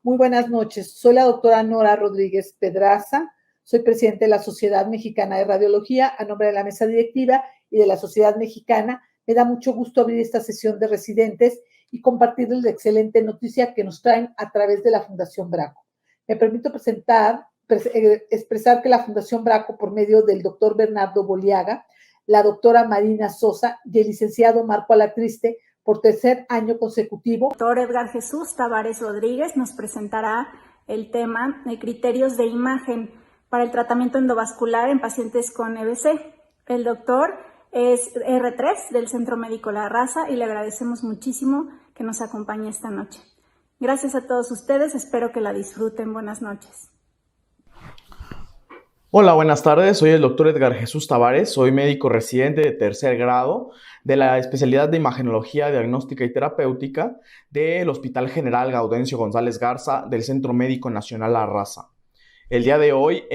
Muy buenas noches. Soy la doctora Nora Rodríguez Pedraza. Soy presidente de la Sociedad Mexicana de Radiología a nombre de la mesa directiva y de la Sociedad Mexicana. Me da mucho gusto abrir esta sesión de residentes y compartirles la excelente noticia que nos traen a través de la Fundación Braco. Me permito expresar que la Fundación Braco, por medio del doctor Bernardo Boliaga, la doctora Marina Sosa y el licenciado Marco Alatriste, por tercer año consecutivo. El doctor Edgar Jesús Tavares Rodríguez nos presentará el tema de criterios de imagen para el tratamiento endovascular en pacientes con EBC. El doctor es R3 del Centro Médico La Raza y le agradecemos muchísimo que nos acompañe esta noche. Gracias a todos ustedes, espero que la disfruten. Buenas noches. Hola, buenas tardes. Soy el doctor Edgar Jesús Tavares. Soy médico residente de tercer grado de la especialidad de Imagenología, Diagnóstica y Terapéutica del Hospital General Gaudencio González Garza del Centro Médico Nacional La Raza. El día de hoy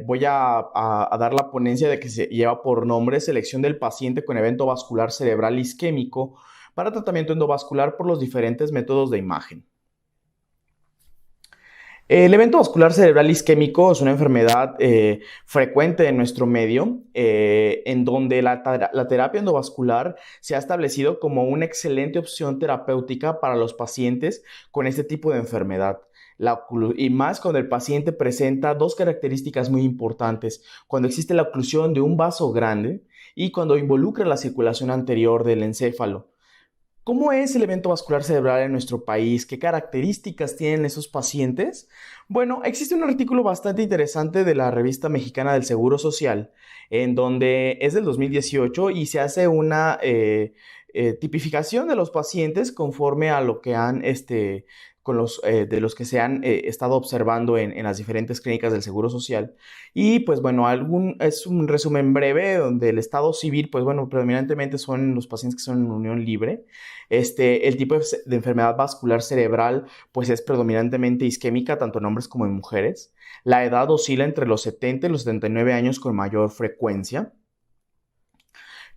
voy a dar la ponencia de que se lleva por nombre Selección del paciente con evento vascular cerebral isquémico para tratamiento endovascular por los diferentes métodos de imagen. El evento vascular cerebral isquémico es una enfermedad frecuente en nuestro medio, en donde la terapia endovascular se ha establecido como una excelente opción terapéutica para los pacientes con este tipo de enfermedad. Y más cuando el paciente presenta dos características muy importantes: cuando existe la oclusión de un vaso grande y cuando involucra la circulación anterior del encéfalo. ¿Cómo es el evento vascular cerebral en nuestro país? ¿Qué características tienen esos pacientes? Bueno, existe un artículo bastante interesante de la Revista Mexicana del Seguro Social, en donde es del 2018 y se hace una tipificación de los pacientes conforme a lo que han de los que se han estado observando en las diferentes clínicas del Seguro Social. Y pues bueno, es un resumen breve donde el estado civil, pues bueno, predominantemente son los pacientes que son en unión libre. El tipo de enfermedad vascular cerebral pues es predominantemente isquémica, tanto en hombres como en mujeres. La edad oscila entre los 70 y los 79 años con mayor frecuencia.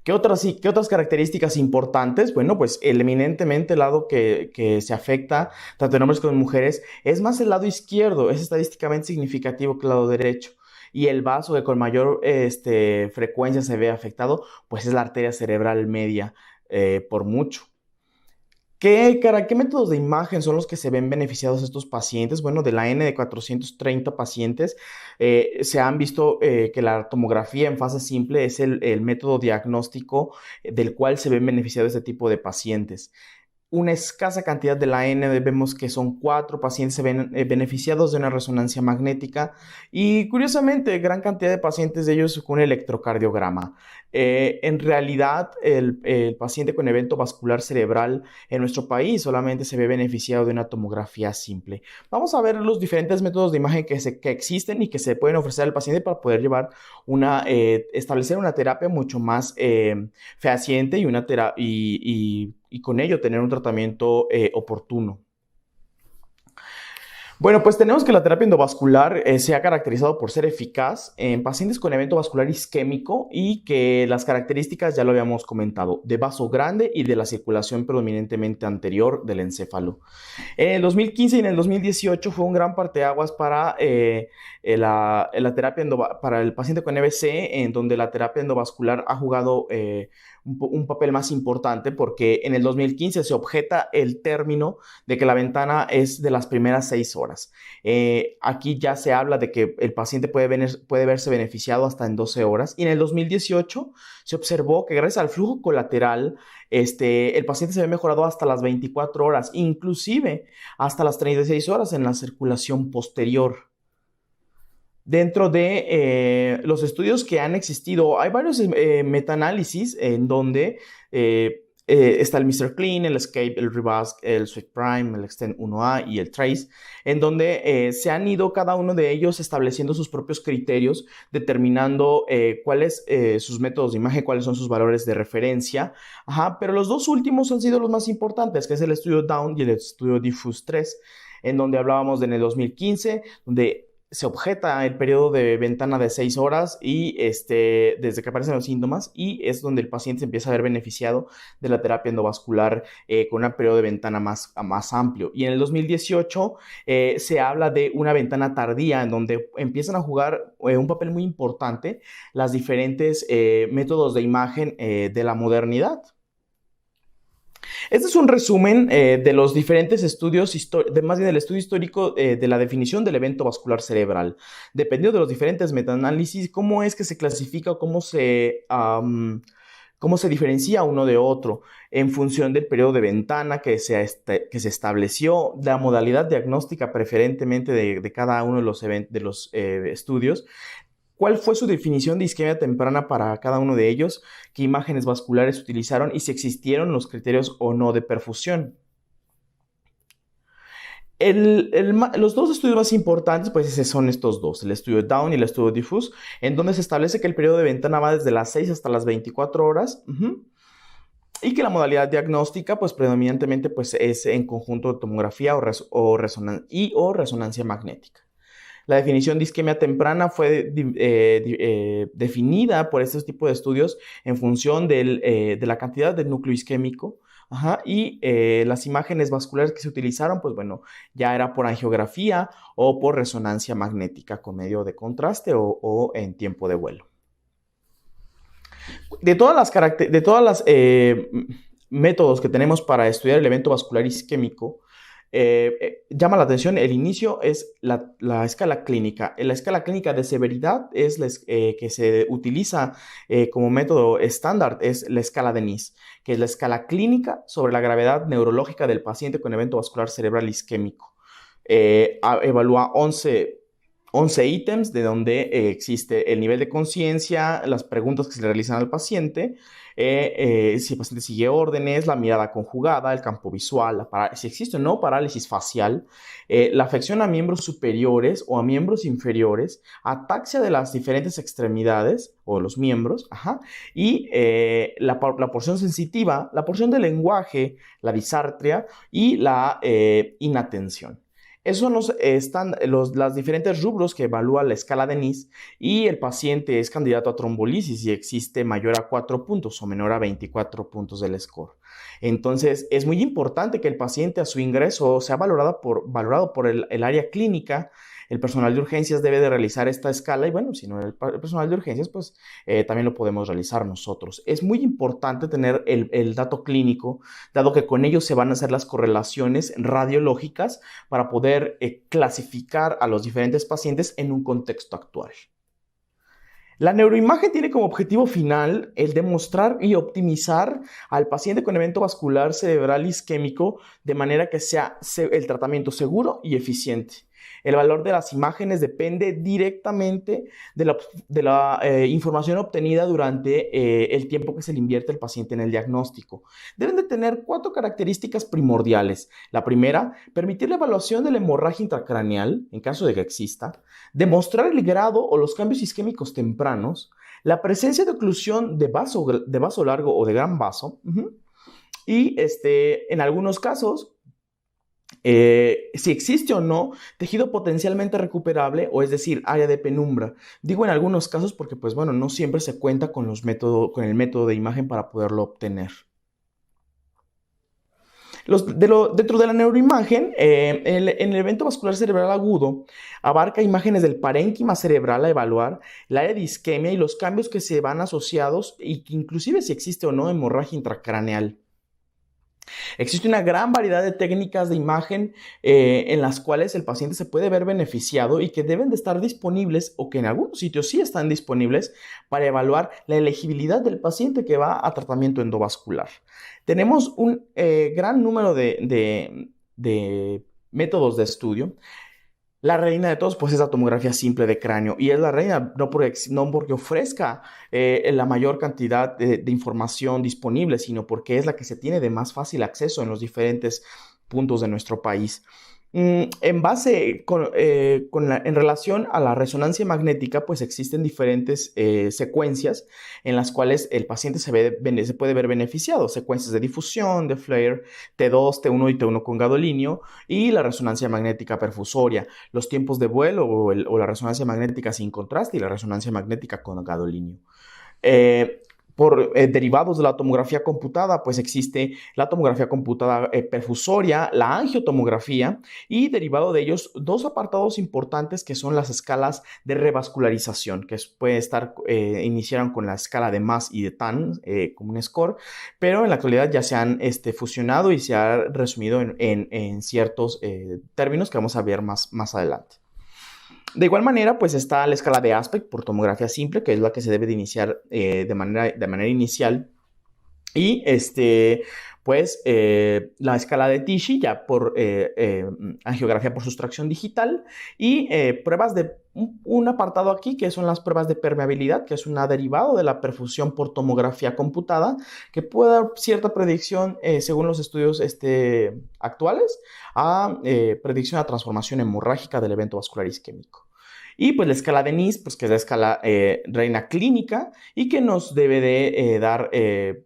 ¿Qué otras características importantes? Bueno, pues eminentemente el lado que se afecta tanto en hombres como en mujeres es más el lado izquierdo, es estadísticamente significativo que el lado derecho. Y el vaso que con mayor frecuencia se ve afectado, pues es la arteria cerebral media, por mucho. ¿Qué métodos de imagen son los que se ven beneficiados estos pacientes? Bueno, de la N de 430 pacientes, se han visto que la tomografía en fase simple es el método diagnóstico del cual se ven beneficiados este tipo de pacientes. Una escasa cantidad de la N, vemos que son 4 pacientes se ven beneficiados de una resonancia magnética y curiosamente gran cantidad de pacientes de ellos con electrocardiograma. En realidad el paciente con evento vascular cerebral en nuestro país solamente se ve beneficiado de una tomografía simple. Vamos a ver los diferentes métodos de imagen que existen y que se pueden ofrecer al paciente para poder llevar establecer una terapia mucho más fehaciente y con ello tener un tratamiento oportuno. Bueno, pues tenemos que la terapia endovascular se ha caracterizado por ser eficaz en pacientes con evento vascular isquémico y que las características ya lo habíamos comentado, de vaso grande y de la circulación predominantemente anterior del encéfalo. En el 2015 y en el 2018 fue un gran parteaguas para la terapia para el paciente con EBC, en donde la terapia endovascular ha jugado un papel más importante, porque en el 2015 se objeta el término de que la ventana es de las primeras 6 horas. Aquí ya se habla de que el paciente puede verse beneficiado hasta en 12 horas. Y en el 2018 se observó que gracias al flujo colateral, el paciente se ve mejorado hasta las 24 horas, inclusive hasta las 36 horas en la circulación posterior. Dentro de los estudios que han existido, hay varios metaanálisis en donde está el Mr. Clean, el Escape, el Rebask, el Sweet Prime, el Extend 1A y el Trace, en donde se han ido cada uno de ellos estableciendo sus propios criterios, determinando cuáles sus métodos de imagen, cuáles son sus valores de referencia. Pero los dos últimos han sido los más importantes, que es el estudio Down y el estudio Diffuse 3, en donde hablábamos en el 2015, donde se objeta el periodo de ventana de 6 horas y desde que aparecen los síntomas, y es donde el paciente se empieza a ver beneficiado de la terapia endovascular con un periodo de ventana más amplio. Y en el 2018 se habla de una ventana tardía en donde empiezan a jugar un papel muy importante las diferentes métodos de imagen de la modernidad. Este es un resumen de los diferentes estudios, más bien del estudio histórico de la definición del evento vascular cerebral. Dependiendo de los diferentes metaanálisis, cómo es que se clasifica o cómo se diferencia uno de otro en función del periodo de ventana que se estableció, la modalidad diagnóstica preferentemente de cada uno de los estudios. ¿Cuál fue su definición de isquemia temprana para cada uno de ellos? ¿Qué imágenes vasculares utilizaron? Y si existieron los criterios o no de perfusión. Los dos estudios más importantes, pues son estos dos, el estudio Down y el estudio Diffuse, en donde se establece que el periodo de ventana va desde las 6 hasta las 24 horas. Y que la modalidad diagnóstica, pues predominantemente pues, es en conjunto de tomografía o resonancia magnética. La definición de isquemia temprana fue definida por este tipo de estudios en función de la cantidad de núcleo isquémico. Y las imágenes vasculares que se utilizaron, pues bueno, ya era por angiografía o por resonancia magnética con medio de contraste o en tiempo de vuelo. De todas las métodos que tenemos para estudiar el evento vascular isquémico, llama la atención, el inicio es la escala clínica. La escala clínica de severidad es que se utiliza como método estándar, es la escala de Nice, que es la escala clínica sobre la gravedad neurológica del paciente con evento vascular cerebral isquémico. Evalúa 11 ítems de donde existe el nivel de conciencia, las preguntas que se le realizan al paciente, si el paciente sigue órdenes, la mirada conjugada, el campo visual, si existe o no parálisis facial, la afección a miembros superiores o a miembros inferiores, ataxia de las diferentes extremidades o los miembros, y la porción sensitiva, la porción del lenguaje, la disartria y la inatención. Esos son los diferentes rubros que evalúa la escala de Nice, y el paciente es candidato a trombolisis si existe mayor a 4 puntos o menor a 24 puntos del score. Entonces, es muy importante que el paciente a su ingreso sea valorado por el área clínica. El personal de urgencias debe de realizar esta escala y bueno, si no el personal de urgencias, pues también lo podemos realizar nosotros. Es muy importante tener el dato clínico, dado que con ello se van a hacer las correlaciones radiológicas para poder clasificar a los diferentes pacientes en un contexto actual. La neuroimagen tiene como objetivo final el demostrar y optimizar al paciente con evento vascular cerebral isquémico de manera que sea el tratamiento seguro y eficiente. El valor de las imágenes depende directamente de la información obtenida durante el tiempo que se le invierte al paciente en el diagnóstico. Deben de tener 4 características primordiales. La primera, permitir la evaluación de la hemorragia intracraneal, en caso de que exista, demostrar el grado o los cambios isquémicos tempranos, la presencia de oclusión de vaso largo o de gran vaso, y en algunos casos, si existe o no tejido potencialmente recuperable, o es decir, área de penumbra. Digo en algunos casos porque, pues bueno, no siempre se cuenta con el método de imagen para poderlo obtener. Dentro de la neuroimagen, en el evento vascular cerebral agudo, abarca imágenes del parénquima cerebral a evaluar, el área de isquemia y los cambios que se van asociados, y que inclusive si existe o no hemorragia intracraneal. Existe una gran variedad de técnicas de imagen en las cuales el paciente se puede ver beneficiado y que deben de estar disponibles, o que en algunos sitios sí están disponibles, para evaluar la elegibilidad del paciente que va a tratamiento endovascular. Tenemos un gran número de métodos de estudio. La reina de todos, pues, es la tomografía simple de cráneo, y es la reina no porque ofrezca la mayor cantidad de información disponible, sino porque es la que se tiene de más fácil acceso en los diferentes puntos de nuestro país. En relación a la resonancia magnética, pues existen diferentes secuencias en las cuales el paciente se puede ver beneficiado. Secuencias de difusión, de flare, T2, T1 y T1 con gadolinio, y la resonancia magnética perfusoria, los tiempos de vuelo o la resonancia magnética sin contraste y la resonancia magnética con gadolinio. Por derivados de la tomografía computada, pues existe la tomografía computada perfusoria, la angiotomografía, y derivado de ellos dos apartados importantes que son las escalas de revascularización, que puede estar, iniciaron con la escala de Mass y de Tan como un score, pero en la actualidad ya se han fusionado y se ha resumido en ciertos términos que vamos a ver más adelante. De igual manera, pues está la escala de Aspect por tomografía simple, que es la que se debe de iniciar de manera inicial. Y la escala de Tichy ya por angiografía por sustracción digital. Y pruebas de un apartado aquí que son las pruebas de permeabilidad, que es un derivado de la perfusión por tomografía computada, que puede dar cierta predicción según los estudios actuales a predicción a transformación hemorrágica del evento vascular isquémico. Y pues la escala de NIS, pues que es la escala reina clínica y que nos debe de dar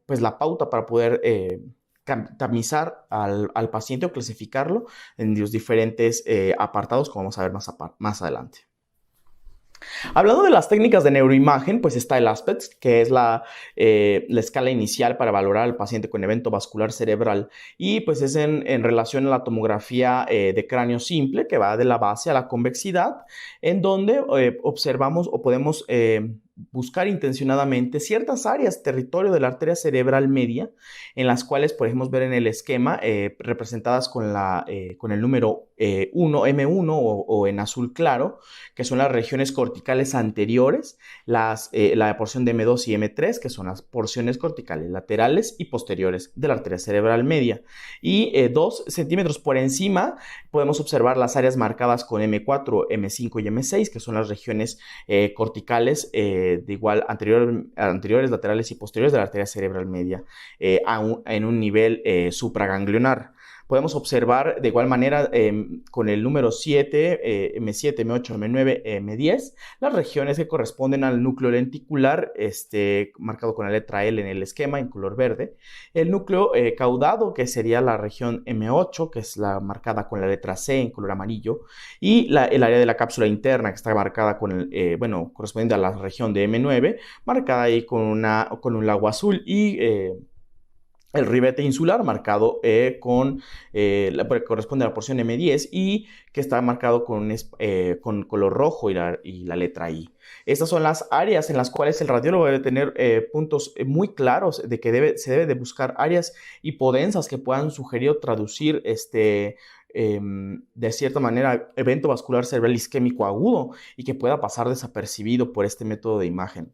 pues la pauta para poder tamizar al paciente o clasificarlo en los diferentes apartados, como vamos a ver más adelante. Hablando de las técnicas de neuroimagen, pues está el Aspect, que es la escala inicial para valorar al paciente con evento vascular cerebral, y pues es en relación a la tomografía de cráneo simple, que va de la base a la convexidad, en donde observamos o podemos buscar intencionadamente ciertas áreas, territorio de la arteria cerebral media, en las cuales podemos ver en el esquema representadas con el número 1, M1 o en azul claro, que son las regiones corticales anteriores, la porción de M2 y M3, que son las porciones corticales laterales y posteriores de la arteria cerebral media. Y 2 centímetros por encima podemos observar las áreas marcadas con M4, M5 y M6, que son las regiones corticales de igual anteriores, laterales y posteriores de la arteria cerebral media en un nivel supraganglionar. Podemos observar de igual manera con el número 7, M7, M8, M9, M10, las regiones que corresponden al núcleo lenticular, marcado con la letra L en el esquema en color verde. El núcleo caudado, que sería la región M8, que es la marcada con la letra C en color amarillo. Y el área de la cápsula interna, que está marcada con correspondiente a la región de M9, marcada ahí con un lago azul. Y el ribete insular marcado corresponde a la porción M10 y que está marcado con color rojo y la letra I. Estas son las áreas en las cuales el radiólogo debe tener puntos muy claros de que se debe de buscar áreas hipodensas que puedan sugerir o traducir de cierta manera evento vascular cerebral isquémico agudo y que pueda pasar desapercibido por este método de imagen.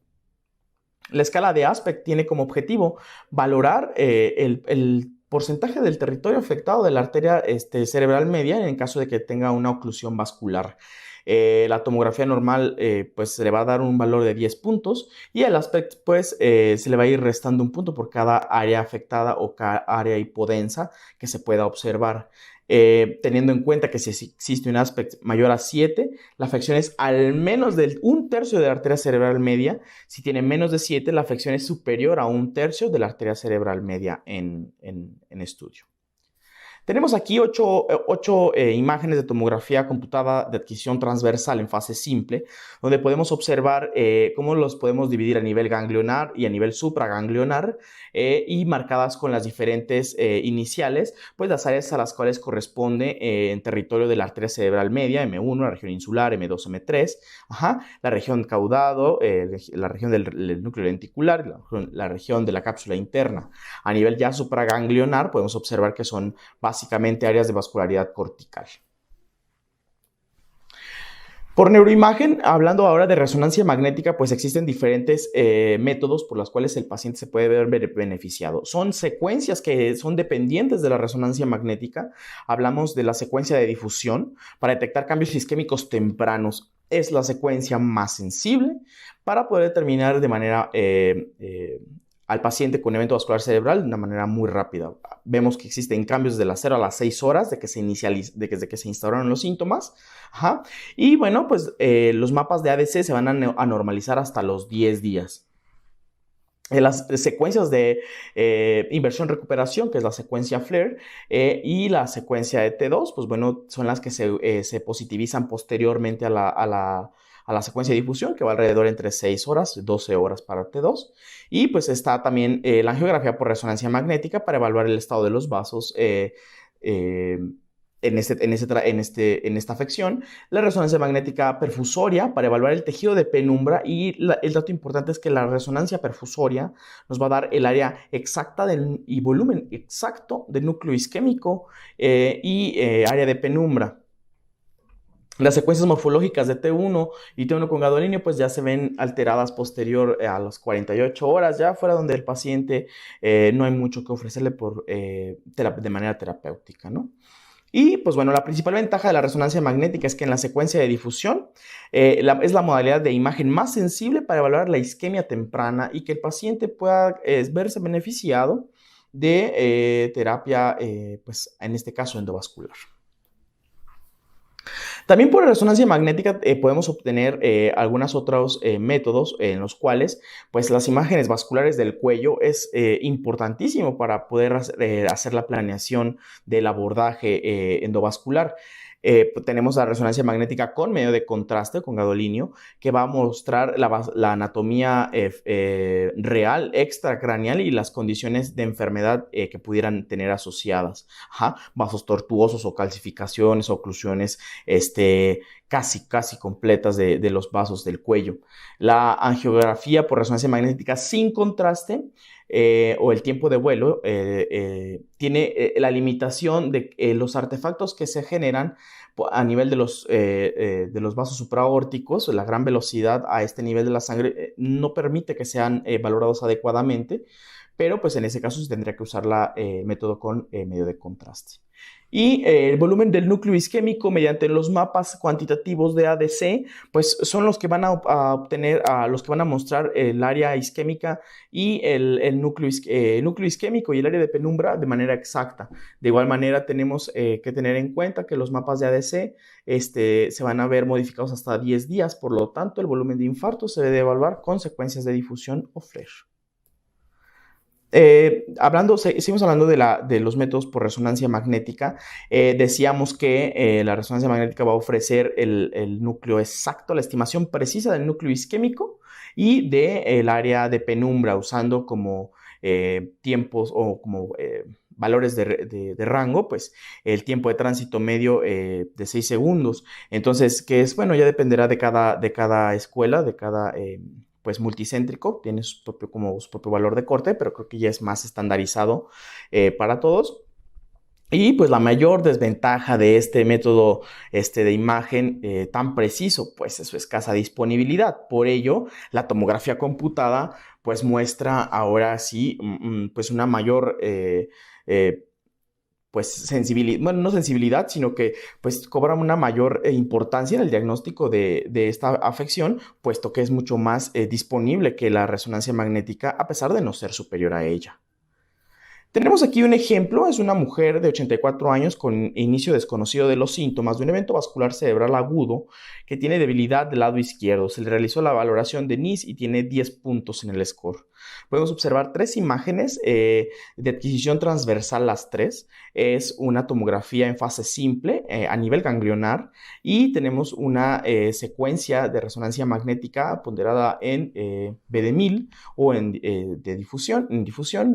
La escala de Aspect tiene como objetivo valorar el porcentaje del territorio afectado de la arteria cerebral media en caso de que tenga una oclusión vascular. La tomografía normal pues se le va a dar un valor de 10 puntos y el Aspect pues se le va a ir restando un punto por cada área afectada o cada área hipodensa que se pueda observar. Teniendo en cuenta que si existe un Aspect mayor a 7, la afección es al menos del 1/3 de la arteria cerebral media. Si tiene menos de 7, la afección es superior a 1/3 de la arteria cerebral media en estudio. Tenemos aquí 8 imágenes de tomografía computada de adquisición transversal en fase simple, donde podemos observar cómo los podemos dividir a nivel ganglionar y a nivel supraganglionar y marcadas con las diferentes iniciales, pues las áreas a las cuales corresponde en territorio de la arteria cerebral media, M1, la región insular, M2, M3, la región caudado, la región del núcleo lenticular, la región de la cápsula interna. A nivel ya supraganglionar podemos observar que son básicamente áreas de vascularidad cortical. Por neuroimagen, hablando ahora de resonancia magnética, pues existen diferentes métodos por los cuales el paciente se puede ver beneficiado. Son secuencias que son dependientes de la resonancia magnética. Hablamos de la secuencia de difusión para detectar cambios isquémicos tempranos. Es la secuencia más sensible para poder determinar de manera al paciente con evento vascular cerebral de una manera muy rápida. Vemos que existen cambios de las 0 a las 6 horas desde que se instauraron los síntomas. Ajá. Y bueno, pues los mapas de ADC se van a normalizar hasta los 10 días. Las secuencias de inversión-recuperación, que es la secuencia FLAIR, y la secuencia de T2, pues bueno, son las que se positivizan posteriormente a la secuencia de difusión, que va alrededor entre 6 horas y 12 horas para T2. Y pues está también la angiografía por resonancia magnética para evaluar el estado de los vasos en esta afección, la resonancia magnética perfusoria para evaluar el tejido de penumbra, y el dato importante es que la resonancia perfusoria nos va a dar el área exacta y volumen exacto del núcleo isquémico y área de penumbra. Las secuencias morfológicas de T1 y T1 con gadolinio pues ya se ven alteradas posterior a las 48 horas, ya fuera donde el paciente no hay mucho que ofrecerle de manera terapéutica, ¿no? Y pues bueno, la principal ventaja de la resonancia magnética es que en la secuencia de difusión es la modalidad de imagen más sensible para evaluar la isquemia temprana y que el paciente pueda verse beneficiado de terapia, pues en este caso endovascular. También por resonancia magnética podemos obtener algunos otros métodos en los cuales pues las imágenes vasculares del cuello es importantísimo para poder hacer la planeación del abordaje endovascular. Tenemos la resonancia magnética con medio de contraste, con gadolinio, que va a mostrar la anatomía real, extracraneal y las condiciones de enfermedad que pudieran tener asociadas. Ajá, vasos tortuosos o calcificaciones, oclusiones casi completas de los vasos del cuello. La angiografía por resonancia magnética sin contraste o el tiempo de vuelo tiene la limitación de los artefactos que se generan a nivel de los vasos supraórticos. La gran velocidad a este nivel de la sangre no permite que sean valorados adecuadamente, pero pues en ese caso se tendría que usar el método con medio de contraste. Y el volumen del núcleo isquémico mediante los mapas cuantitativos de ADC, pues son los que van a obtener, los que van a mostrar el área isquémica y el núcleo isquémico y el área de penumbra de manera exacta. De igual manera tenemos que tener en cuenta que los mapas de ADC se van a ver modificados hasta 10 días, por lo tanto el volumen de infarto se debe evaluar con secuencias de difusión o FLAIR. Seguimos hablando de los métodos por resonancia magnética. Decíamos que la resonancia magnética va a ofrecer el núcleo exacto, la estimación precisa del núcleo isquémico y del área de penumbra, usando como tiempos o como valores de rango, pues el tiempo de tránsito medio de 6 segundos. Entonces, que es, bueno, ya dependerá de cada escuela, de cada pues multicéntrico, tiene su propio valor de corte, pero creo que ya es más estandarizado para todos. Y pues la mayor desventaja de este método de imagen tan preciso, pues es su escasa disponibilidad. Por ello, la tomografía computada pues muestra ahora sí pues una mayor pues sensibilidad, bueno, no sensibilidad, sino que pues cobra una mayor importancia en el diagnóstico de esta afección, puesto que es mucho más disponible que la resonancia magnética, a pesar de no ser superior a ella. Tenemos aquí un ejemplo, es una mujer de 84 años con inicio desconocido de los síntomas de un evento vascular cerebral agudo que tiene debilidad del lado izquierdo. Se le realizó la valoración de NIS y tiene 10 puntos en el score. Podemos observar 3 imágenes de adquisición transversal, las 3. Es una tomografía en fase simple a nivel ganglionar y tenemos una secuencia de resonancia magnética ponderada en B de 1000 o en difusión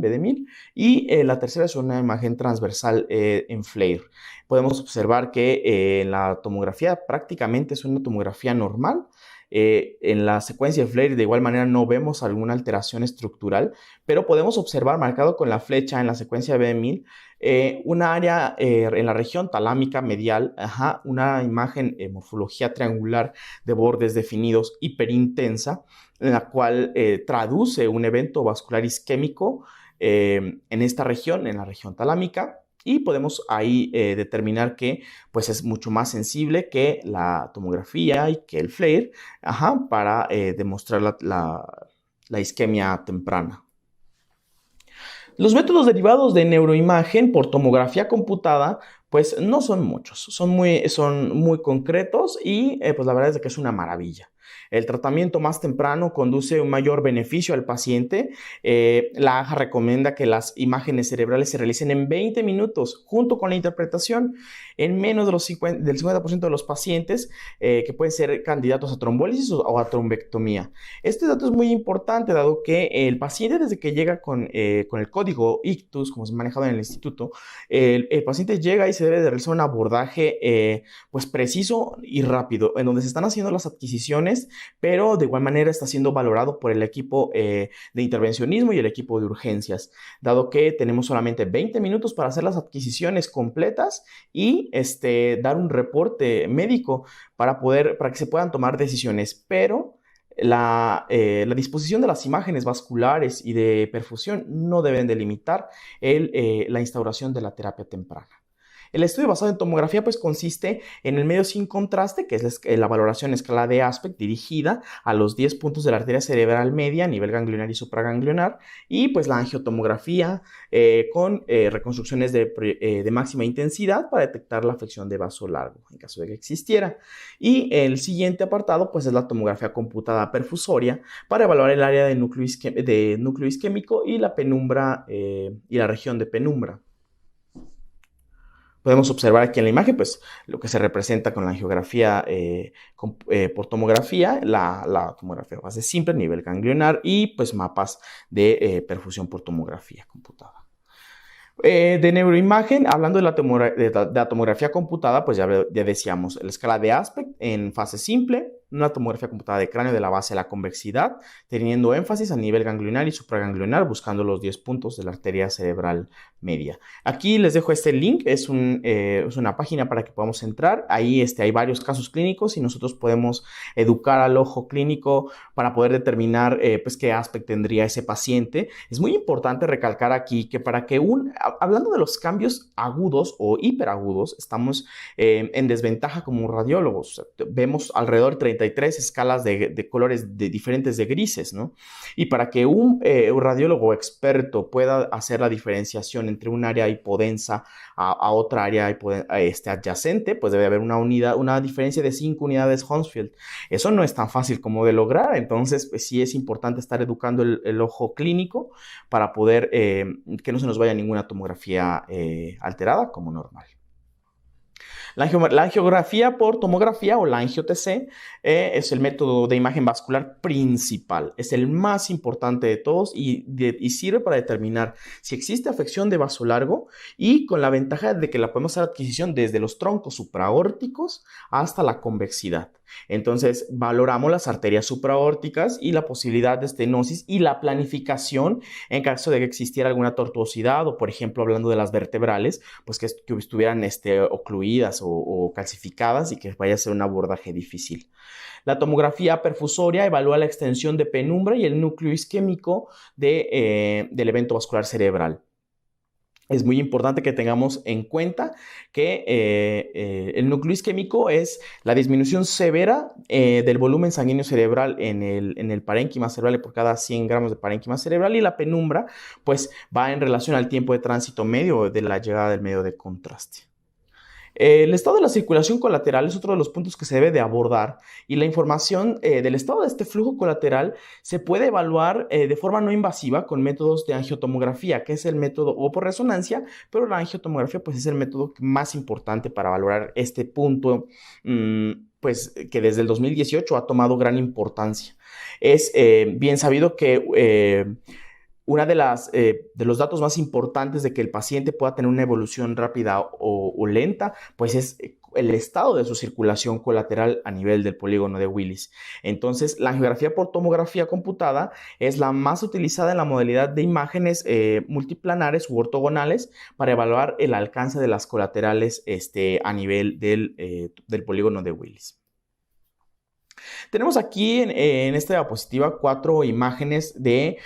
B de 1000 y la tercera es una imagen transversal en FLAIR. Podemos observar que la tomografía prácticamente es una tomografía normal. En la secuencia de FLAIR de igual manera no vemos alguna alteración estructural, pero podemos observar marcado con la flecha en la secuencia de B1000 una área en la región talámica medial, una imagen morfología triangular de bordes definidos hiperintensa, en la cual traduce un evento vascular isquémico en esta región, en la región talámica, y podemos ahí determinar que pues, es mucho más sensible que la tomografía y que el FLAIR para demostrar la isquemia temprana. Los métodos derivados de neuroimagen por tomografía computada, pues no son muchos, son muy concretos y pues la verdad es que es una maravilla. El tratamiento más temprano conduce un mayor beneficio al paciente. La AJA recomienda que las imágenes cerebrales se realicen en 20 minutos junto con la interpretación en menos de del 50% de los pacientes que pueden ser candidatos a trombólisis o a trombectomía. Este dato es muy importante dado que el paciente desde que llega con el código ICTUS, como se ha manejado en el instituto, el paciente llega y se debe de realizar un abordaje pues preciso y rápido, en donde se están haciendo las adquisiciones, pero de igual manera está siendo valorado por el equipo de intervencionismo y el equipo de urgencias, dado que tenemos solamente 20 minutos para hacer las adquisiciones completas y dar un reporte médico para que se puedan tomar decisiones, pero la disposición de las imágenes vasculares y de perfusión no deben delimitar la instauración de la terapia temprana. El estudio basado en tomografía pues consiste en el medio sin contraste, que es la valoración en escala de Aspect dirigida a los 10 puntos de la arteria cerebral media a nivel ganglionar y supraganglionar, y pues la angiotomografía con reconstrucciones de máxima intensidad para detectar la afección de vaso largo en caso de que existiera. Y el siguiente apartado pues es la tomografía computada perfusoria para evaluar el área de núcleo isquémico y la penumbra y la región de penumbra. Podemos observar aquí en la imagen, pues, lo que se representa con la angiografía por tomografía, la tomografía fase simple, nivel ganglionar y, pues, mapas de perfusión por tomografía computada. De neuroimagen, hablando de la tomografía computada, pues ya decíamos, la escala de Aspect en fase simple, una tomografía computada de cráneo de la base de la convexidad, teniendo énfasis a nivel ganglionar y supraganglionar, buscando los 10 puntos de la arteria cerebral media. Aquí les dejo este link, es una página para que podamos entrar. Ahí hay varios casos clínicos y nosotros podemos educar al ojo clínico para poder determinar pues qué aspecto tendría ese paciente. Es muy importante recalcar aquí que hablando de los cambios agudos o hiperagudos, estamos en desventaja como radiólogos. Vemos alrededor de 33 escalas de colores diferentes de grises, ¿no? Y para que un radiólogo experto pueda hacer la diferenciación entre un área hipodensa a otra área adyacente, pues debe haber una diferencia de 5 unidades Hounsfield. Eso no es tan fácil como de lograr, entonces pues sí es importante estar educando el ojo clínico para poder que no se nos vaya ninguna tomografía alterada como normal. La angiografía por tomografía o la angio-TC es el método de imagen vascular principal. Es el más importante de todos y sirve para determinar si existe afección de vaso largo y con la ventaja de que la podemos hacer adquisición desde los troncos supraórticos hasta la convexidad. Entonces, valoramos las arterias supraórticas y la posibilidad de estenosis y la planificación en caso de que existiera alguna tortuosidad o, por ejemplo, hablando de las vertebrales, pues que estuvieran ocluidas o calcificadas y que vaya a ser un abordaje difícil. La tomografía perfusoria evalúa la extensión de penumbra y el núcleo isquémico del evento vascular cerebral. Es muy importante que tengamos en cuenta que el núcleo isquémico es la disminución severa del volumen sanguíneo cerebral en el parénquima cerebral por cada 100 gramos de parénquima cerebral, y la penumbra pues va en relación al tiempo de tránsito medio de la llegada del medio de contraste. El estado de la circulación colateral es otro de los puntos que se debe de abordar, y la información del estado de este flujo colateral se puede evaluar de forma no invasiva con métodos de angiotomografía, que es el método o por resonancia, pero la angiotomografía pues es el método más importante para valorar este punto, pues que desde el 2018 ha tomado gran importancia. Es bien sabido que una de los datos más importantes de que el paciente pueda tener una evolución rápida o lenta, pues es el estado de su circulación colateral a nivel del polígono de Willis. Entonces, la angiografía por tomografía computada es la más utilizada en la modalidad de imágenes multiplanares u ortogonales para evaluar el alcance de las colaterales a nivel del polígono de Willis. Tenemos aquí en esta diapositiva 4 imágenes de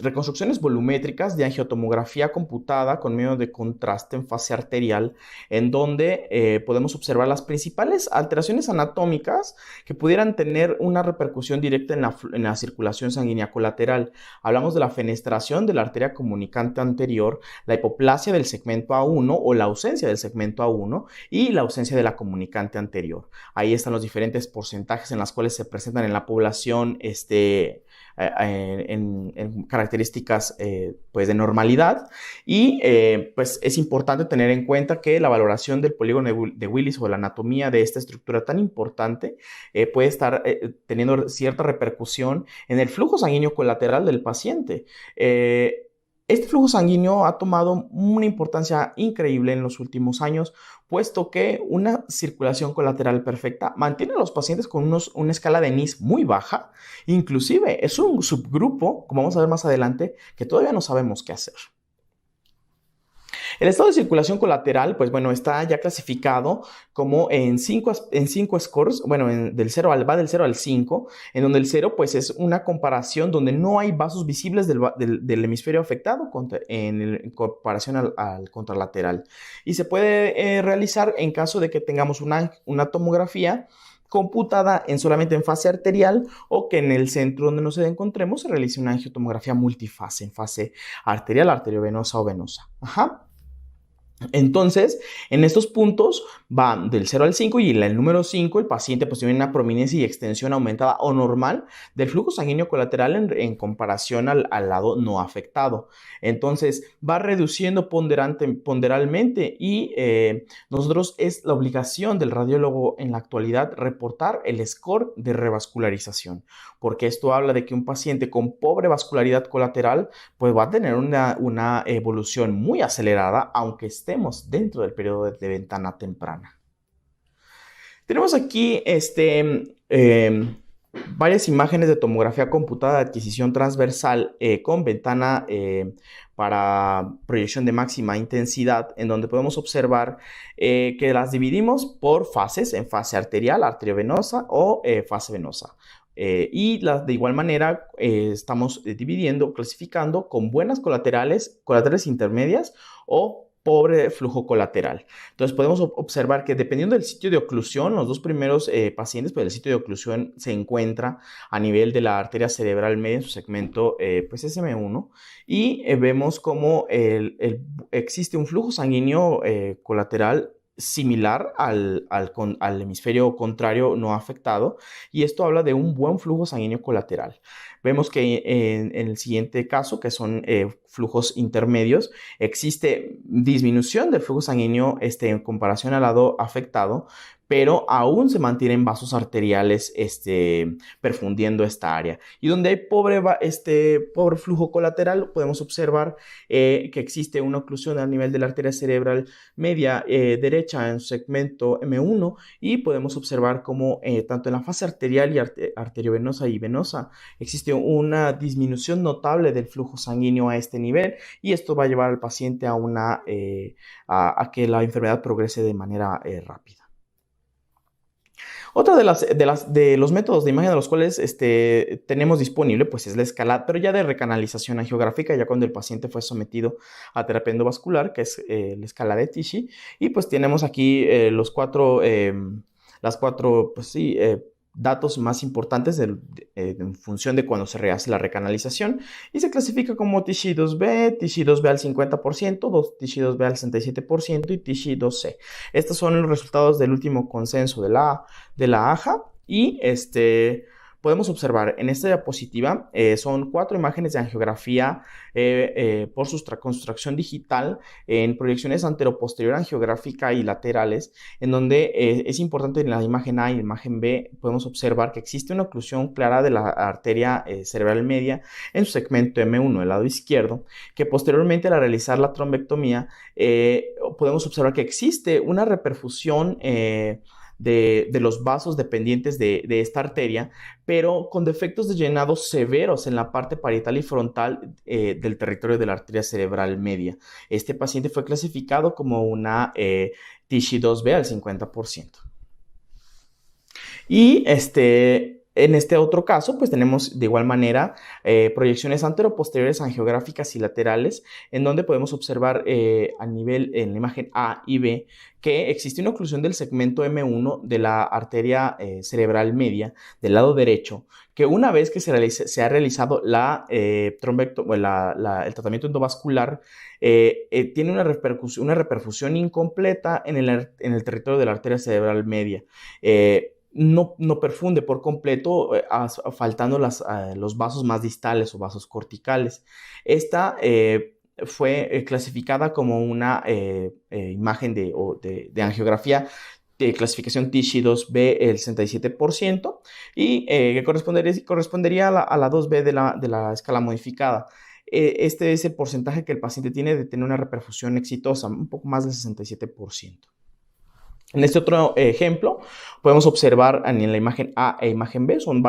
reconstrucciones volumétricas de angiotomografía computada con medio de contraste en fase arterial, en donde podemos observar las principales alteraciones anatómicas que pudieran tener una repercusión directa en la circulación sanguínea colateral. Hablamos de la fenestración de la arteria comunicante anterior, la hipoplasia del segmento A1 o la ausencia del segmento A1 y la ausencia de la comunicante anterior. Ahí están los diferentes porcentajes en las cuales se presentan en la población en características pues de normalidad y pues es importante tener en cuenta que la valoración del polígono de Willis o la anatomía de esta estructura tan importante puede estar teniendo cierta repercusión en el flujo sanguíneo colateral del paciente. Este flujo sanguíneo ha tomado una importancia increíble en los últimos años, puesto que una circulación colateral perfecta mantiene a los pacientes con una escala de NIS muy baja. Inclusive es un subgrupo, como vamos a ver más adelante, que todavía no sabemos qué hacer. El estado de circulación colateral, pues bueno, está ya clasificado como en cinco scores, bueno, va del 0 al 5, en donde el 0 pues es una comparación donde no hay vasos visibles del hemisferio afectado en comparación al contralateral. Y se puede realizar en caso de que tengamos una tomografía computada solamente en fase arterial o que en el centro donde nos encontremos se realice una angiotomografía multifase, en fase arterial, arteriovenosa o venosa. Entonces, en estos puntos van del 0 al 5 y en el número 5 el paciente pues tiene una prominencia y extensión aumentada o normal del flujo sanguíneo colateral en comparación al lado no afectado. Entonces, va reduciendo ponderalmente y nosotros es la obligación del radiólogo en la actualidad reportar el score de revascularización, porque esto habla de que un paciente con pobre vascularidad colateral pues va a tener una evolución muy acelerada, aunque estemos dentro del periodo de ventana temprana. Tenemos aquí varias imágenes de tomografía computada de adquisición transversal con ventana para proyección de máxima intensidad, en donde podemos observar que las dividimos por fases, en fase arterial, arteriovenosa o fase venosa. Y de igual manera estamos dividiendo, clasificando con buenas colaterales intermedias o pobre flujo colateral. Entonces podemos observar que dependiendo del sitio de oclusión, los dos primeros pacientes, pues el sitio de oclusión se encuentra a nivel de la arteria cerebral media en su segmento pues SM1 y vemos como existe un flujo sanguíneo colateral similar al hemisferio contrario no afectado, y esto habla de un buen flujo sanguíneo colateral. Vemos que en el siguiente caso, que son flujos intermedios, existe disminución del flujo sanguíneo en comparación al lado afectado, pero aún se mantienen vasos arteriales perfundiendo esta área. Y donde hay pobre flujo colateral, podemos observar que existe una oclusión a nivel de la arteria cerebral media derecha en su segmento M1, y podemos observar cómo tanto en la fase arterial y arteriovenosa y venosa existe una disminución notable del flujo sanguíneo a este nivel, y esto va a llevar al paciente a que la enfermedad progrese de manera rápida. Otra de los métodos de imagen de los cuales tenemos disponible pues es la escala, pero ya de recanalización angiográfica, ya cuando el paciente fue sometido a terapia endovascular, que es la escala de Tichy, y pues tenemos aquí las cuatro pues sí, datos más importantes en función de cuando se rehace la recanalización, y se clasifica como Tichy 2B, Tichy 2B al 50%, Tichy 2B al 67% y Tichy 2C. Estos son los resultados del último consenso de la AJA, y podemos observar en esta diapositiva son 4 imágenes de angiografía por sustracción digital en proyecciones anteroposterior angiográfica y laterales, en donde es importante en la imagen A y la imagen B podemos observar que existe una oclusión clara de la arteria cerebral media en su segmento M1, el lado izquierdo, que posteriormente al realizar la trombectomía podemos observar que existe una reperfusión de los vasos dependientes de esta arteria, pero con defectos de llenado severos en la parte parietal y frontal del territorio de la arteria cerebral media. Este paciente fue clasificado como una Tichy 2B al 50%. Y en este otro caso, pues tenemos de igual manera proyecciones anteroposteriores angiográficas y laterales, en donde podemos observar a nivel en la imagen A y B que existe una oclusión del segmento M1 de la arteria cerebral media del lado derecho, que una vez que se ha realizado el tratamiento endovascular, tiene una reperfusión incompleta en el territorio de la arteria cerebral media. No perfunde por completo, faltando los vasos más distales o vasos corticales. Esta fue clasificada como una imagen de angiografía de clasificación TISHI-2B el 67% y que correspondería a la 2B de la escala modificada. Este es el porcentaje que el paciente tiene de tener una reperfusión exitosa, un poco más del 67%. En este otro ejemplo, podemos observar en la imagen A e imagen B, son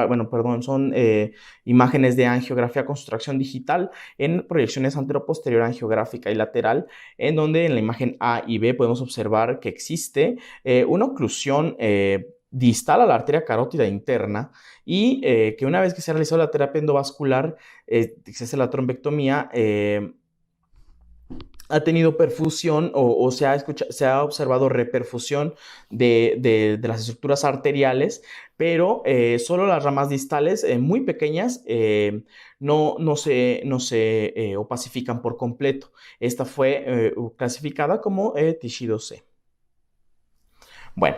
imágenes de angiografía con sustracción digital en proyecciones anteroposterior angiográfica y lateral, en donde en la imagen A y B podemos observar que existe una oclusión distal a la arteria carótida interna y que una vez que se ha realizado la terapia endovascular, se hace la trombectomía, ha tenido perfusión o se ha observado reperfusión de las estructuras arteriales, pero solo las ramas distales muy pequeñas no se opacifican por completo. Esta fue clasificada como TISHI-2C. Bueno,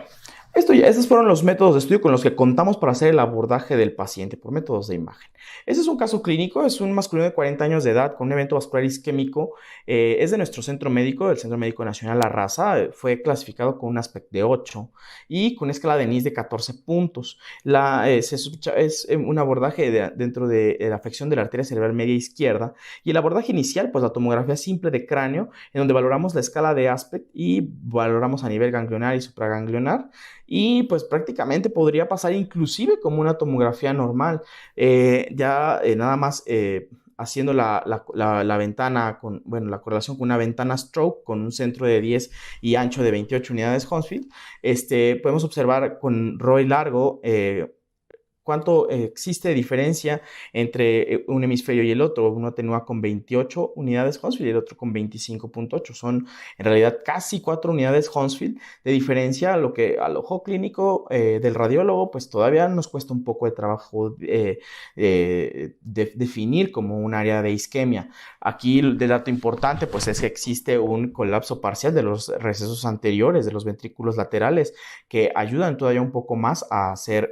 estos fueron los métodos de estudio con los que contamos para hacer el abordaje del paciente por métodos de imagen. Este es un caso clínico, es un masculino de 40 años de edad con un evento vascular isquémico, es de nuestro centro médico, del Centro Médico Nacional La Raza, fue clasificado con un aspecto de 8 y con una escala de NIS de 14 puntos. Es un abordaje dentro de la afección de la arteria cerebral media izquierda y el abordaje inicial, pues la tomografía simple de cráneo, en donde valoramos la escala de aspecto y valoramos a nivel ganglionar y supraganglionar. Y pues prácticamente podría pasar inclusive como una tomografía normal, nada más haciendo la ventana la correlación con una ventana stroke con un centro de 10 y ancho de 28 unidades Hounsfield, podemos observar con ROI largo cuánto existe de diferencia entre un hemisferio y el otro. Uno atenúa con 28 unidades Hounsfield y el otro con 25.8. Son en realidad casi 4 unidades Hounsfield de diferencia, lo que al ojo clínico del radiólogo pues todavía nos cuesta un poco de trabajo definir como un área de isquemia. Aquí el dato importante pues es que existe un colapso parcial de los recesos anteriores de los ventrículos laterales que ayudan todavía un poco más a hacer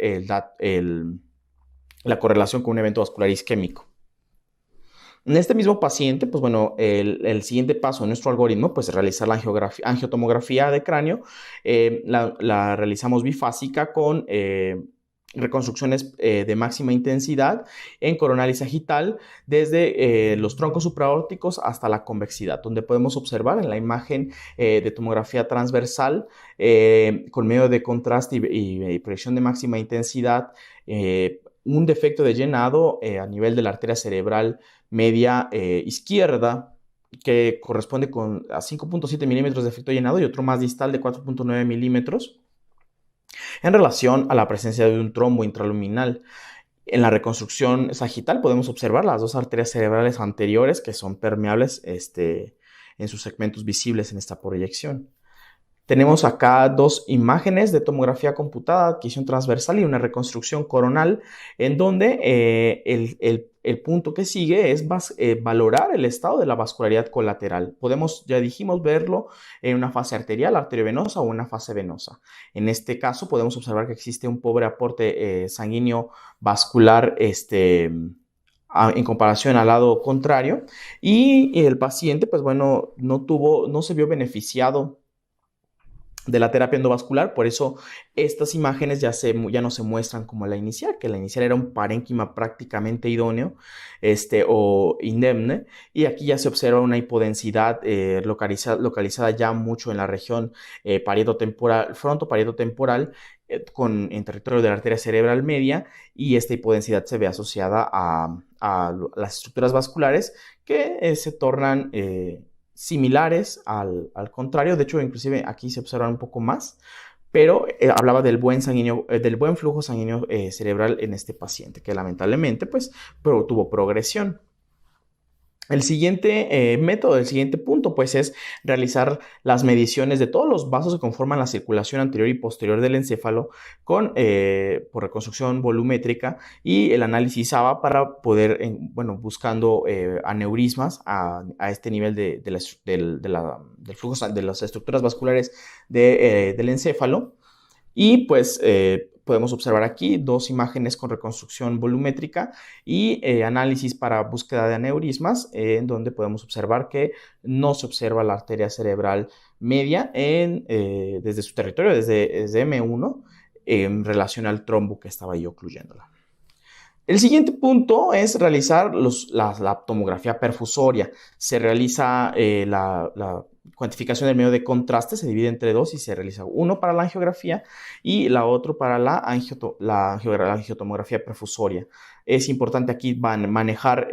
la correlación con un evento vascular isquémico. En este mismo paciente, pues bueno, el siguiente paso en nuestro algoritmo, pues es realizar la angiotomografía de cráneo. La realizamos bifásica con reconstrucciones de máxima intensidad en coronal y sagital desde los troncos supraórticos hasta la convexidad, donde podemos observar en la imagen de tomografía transversal con medio de contraste y proyección de máxima intensidad un defecto de llenado a nivel de la arteria cerebral media izquierda, que corresponde a 5.7 milímetros de defecto de llenado y otro más distal de 4.9 milímetros en relación a la presencia de un trombo intraluminal. En la reconstrucción sagital podemos observar las dos arterias cerebrales anteriores que son permeables en sus segmentos visibles en esta proyección. Tenemos acá dos imágenes de tomografía computada, adquisición transversal y una reconstrucción coronal, en donde el punto que sigue es valorar el estado de la vascularidad colateral. Podemos, ya dijimos, verlo en una fase arterial, arteriovenosa o una fase venosa. En este caso podemos observar que existe un pobre aporte sanguíneo vascular en comparación al lado contrario, y el paciente, pues bueno, no se vio beneficiado de la terapia endovascular, por eso estas imágenes ya no se muestran como la inicial, que la inicial era un parénquima prácticamente idóneo o indemne, y aquí ya se observa una hipodensidad localizada ya mucho en la región parietotemporal, frontoparietotemporal, en territorio de la arteria cerebral media, y esta hipodensidad se ve asociada a las estructuras vasculares que se tornan similares al contrario. De hecho, inclusive aquí se observan un poco más, pero hablaba del buen flujo sanguíneo cerebral en este paciente, que lamentablemente pues tuvo progresión. El siguiente método, el siguiente punto, pues es realizar las mediciones de todos los vasos que conforman la circulación anterior y posterior del encéfalo por reconstrucción volumétrica y el análisis ABA para poder, buscando aneurismas a este nivel del flujo de las estructuras vasculares del encéfalo. Y pues podemos observar aquí 2 imágenes con reconstrucción volumétrica y análisis para búsqueda de aneurismas, en donde podemos observar que no se observa la arteria cerebral media desde su territorio, desde M1, en relación al trombo que estaba ahí ocluyéndola. El siguiente punto es realizar la tomografía perfusoria. Se realiza la cuantificación del medio de contraste, se divide entre 2 y se realiza uno para la angiografía y la otra para la angiotomografía perfusoria. Es importante aquí manejar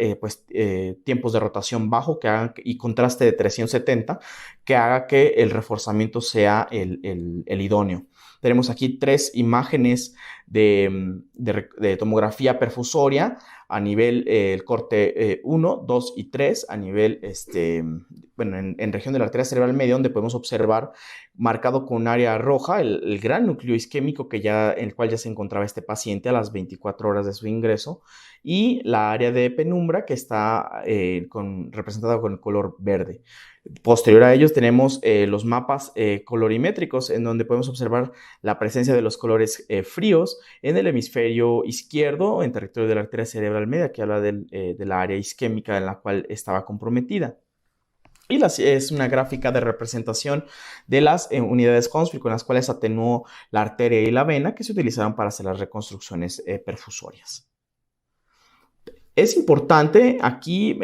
tiempos de rotación bajo y contraste de 370 que haga que el reforzamiento sea el idóneo. Tenemos aquí 3 imágenes de tomografía perfusoria a nivel el corte 1, 2 y 3, a nivel, en región de la arteria cerebral media, donde podemos observar marcado con un área roja el gran núcleo isquémico en el cual ya se encontraba este paciente a las 24 horas de su ingreso, y la área de penumbra que está representada con el color verde. Posterior a ellos tenemos los mapas colorimétricos, en donde podemos observar la presencia de los colores fríos en el hemisferio izquierdo, en territorio de la arteria cerebral media, que habla de la área isquémica en la cual estaba comprometida. Y es una gráfica de representación de las unidades Hounsfield con las cuales atenuó la arteria y la vena que se utilizaron para hacer las reconstrucciones perfusorias. Es importante aquí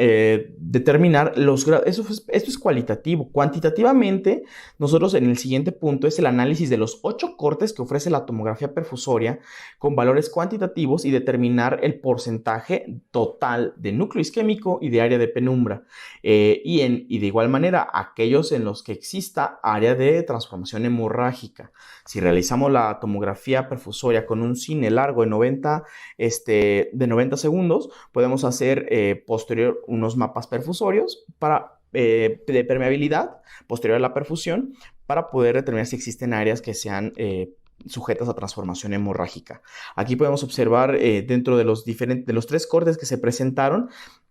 determinar los grados. Esto es cualitativo. Cuantitativamente, nosotros en el siguiente punto es el análisis de los 8 cortes que ofrece la tomografía perfusoria con valores cuantitativos y determinar el porcentaje total de núcleo isquémico y de área de penumbra. Y de igual manera, aquellos en los que exista área de transformación hemorrágica. Si realizamos la tomografía perfusoria con un cine largo de 90 segundos, podemos hacer posterior unos mapas perfusorios de permeabilidad posterior a la perfusión para poder determinar si existen áreas que sean sujetas a transformación hemorrágica. Aquí podemos observar dentro de los 3 cortes que se presentaron,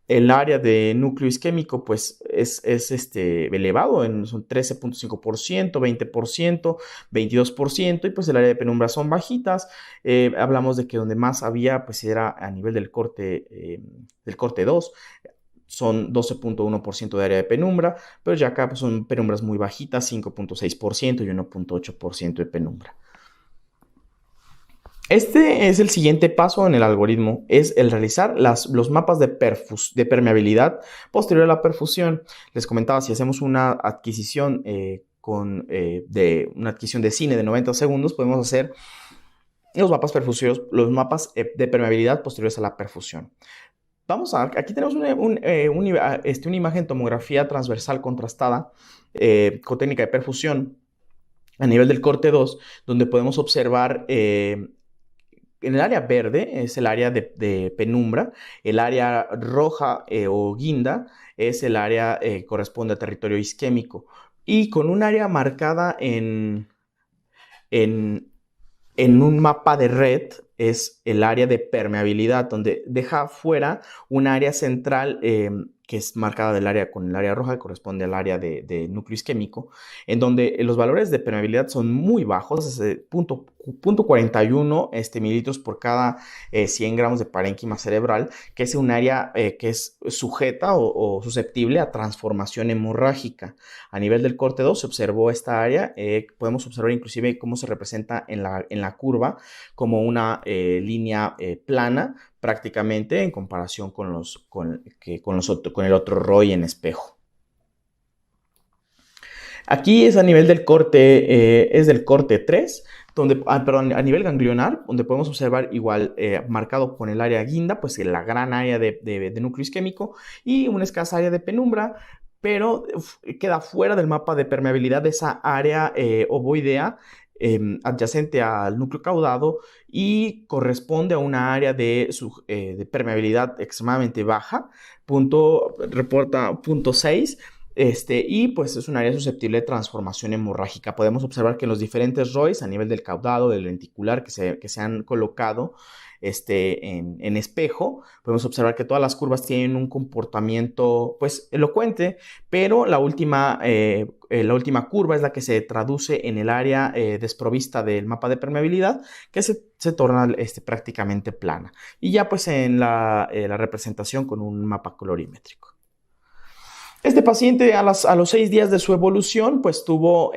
el área de núcleo isquémico pues es elevado, son 13.5%, 20%, 22%, y pues el área de penumbra son bajitas. Hablamos de que donde más había pues era a nivel del corte 2, son 12.1% de área de penumbra, pero ya acá pues, son penumbras muy bajitas, 5.6% y 1.8% de penumbra. Este es el siguiente paso en el algoritmo, es el realizar los mapas de permeabilidad posterior a la perfusión. Les comentaba, si hacemos una adquisición de cine de 90 segundos, podemos hacer los mapas perfusorios, los mapas de permeabilidad posteriores a la perfusión. Aquí tenemos una imagen de tomografía transversal contrastada con técnica de perfusión a nivel del corte 2, donde podemos observar en el área verde es el área de penumbra, el área roja o guinda es el área corresponde al territorio isquémico, y con un área marcada en un mapa de red es el área de permeabilidad, donde deja fuera un área central que es marcada con el área roja, que corresponde al área de núcleo isquémico, en donde los valores de permeabilidad son muy bajos, es .41 mililitros por cada 100 gramos de parénquima cerebral, que es un área que es sujeta o susceptible a transformación hemorrágica. A nivel del corte 2 se observó esta área, podemos observar inclusive cómo se representa en la curva como una línea plana, prácticamente en comparación con el otro ROI en espejo. Aquí es a nivel del corte, es del corte 3, a nivel ganglionar, donde podemos observar igual marcado con el área guinda, pues la gran área de núcleo isquémico y una escasa área de penumbra, pero queda fuera del mapa de permeabilidad de esa área ovoidea adyacente al núcleo caudado y corresponde a una área de permeabilidad extremadamente baja, reporta 0.6. Y pues es un área susceptible de transformación hemorrágica. Podemos observar que en los diferentes ROIs a nivel del caudado, del lenticular que se han colocado en espejo, podemos observar que todas las curvas tienen un comportamiento pues elocuente, pero la última curva es la que se traduce en el área desprovista del mapa de permeabilidad, que se torna prácticamente plana. Y ya pues en la representación con un mapa colorimétrico. Este paciente a los 6 días de su evolución pues tuvo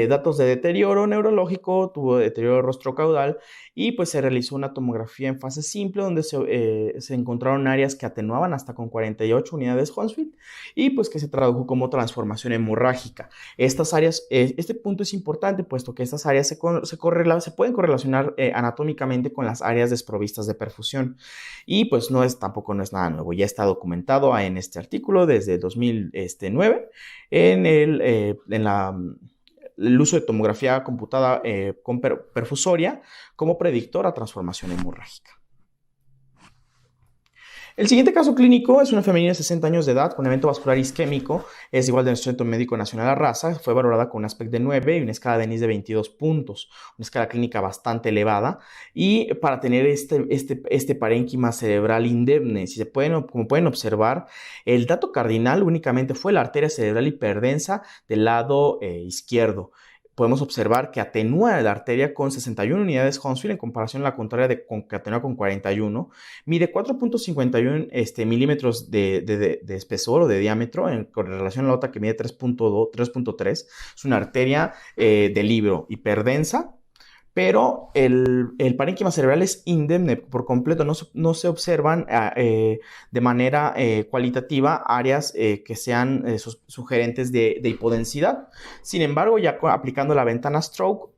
datos de deterioro neurológico, tuvo deterioro rostrocaudal y pues se realizó una tomografía en fase simple donde se encontraron áreas que atenuaban hasta con 48 unidades Hounsfield y pues que se tradujo como transformación hemorrágica. Estas áreas, este punto es importante puesto que estas áreas se pueden correlacionar anatómicamente con las áreas desprovistas de perfusión y pues tampoco no es nada nuevo, ya está documentado en este artículo desde 2009 en el uso de tomografía computada con perfusoria como predictor a transformación hemorrágica. El siguiente caso clínico es una femenina de 60 años de edad con evento vascular isquémico, es igual del Centro Médico Nacional Arrasa, fue valorada con un aspecto de 9 y una escala de NIS de 22 puntos, una escala clínica bastante elevada, y para tener este parénquima cerebral indemne, como pueden observar, el dato cardinal únicamente fue la arteria cerebral hiperdensa del lado izquierdo. Podemos observar que atenúa la arteria con 61 unidades Hounsfield en comparación a la contraria que atenúa con 41. Mide 4.51 milímetros de espesor o de diámetro con relación a la otra que mide 3.3. Es una arteria de libro hiperdensa, pero el parénquima cerebral es indemne por completo. No se observan de manera cualitativa áreas que sean sugerentes de hipodensidad. Sin embargo, ya aplicando la ventana stroke,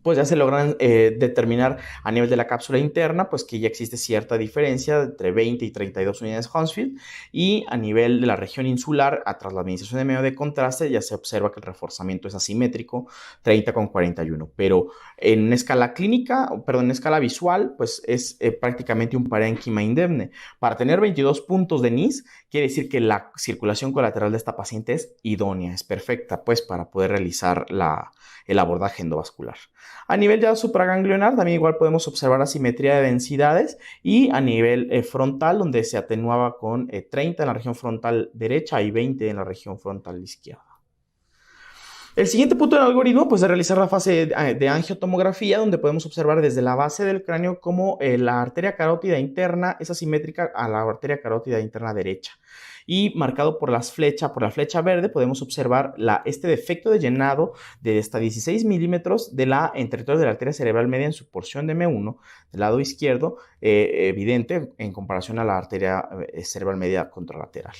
pues ya se logran determinar a nivel de la cápsula interna, pues que ya existe cierta diferencia entre 20 y 32 unidades Hounsfield, y a nivel de la región insular, tras la administración de medio de contraste, ya se observa que el reforzamiento es asimétrico, 30 con 41, pero en escala en escala visual, pues es prácticamente un parénquima indemne. Para tener 22 puntos de NIS, quiere decir que la circulación colateral de esta paciente es idónea, es perfecta, pues para poder realizar el abordaje endovascular. A nivel ya supraganglionar también igual podemos observar asimetría de densidades y a nivel frontal donde se atenuaba con 30 en la región frontal derecha y 20 en la región frontal izquierda. El siguiente punto del algoritmo pues, es realizar la fase de angiotomografía donde podemos observar desde la base del cráneo cómo la arteria carótida interna es asimétrica a la arteria carótida interna derecha. Y marcado por la flecha verde, podemos observar este defecto de llenado de hasta 16 milímetros en territorio de la arteria cerebral media en su porción de M1, del lado izquierdo, evidente en comparación a la arteria cerebral media contralateral.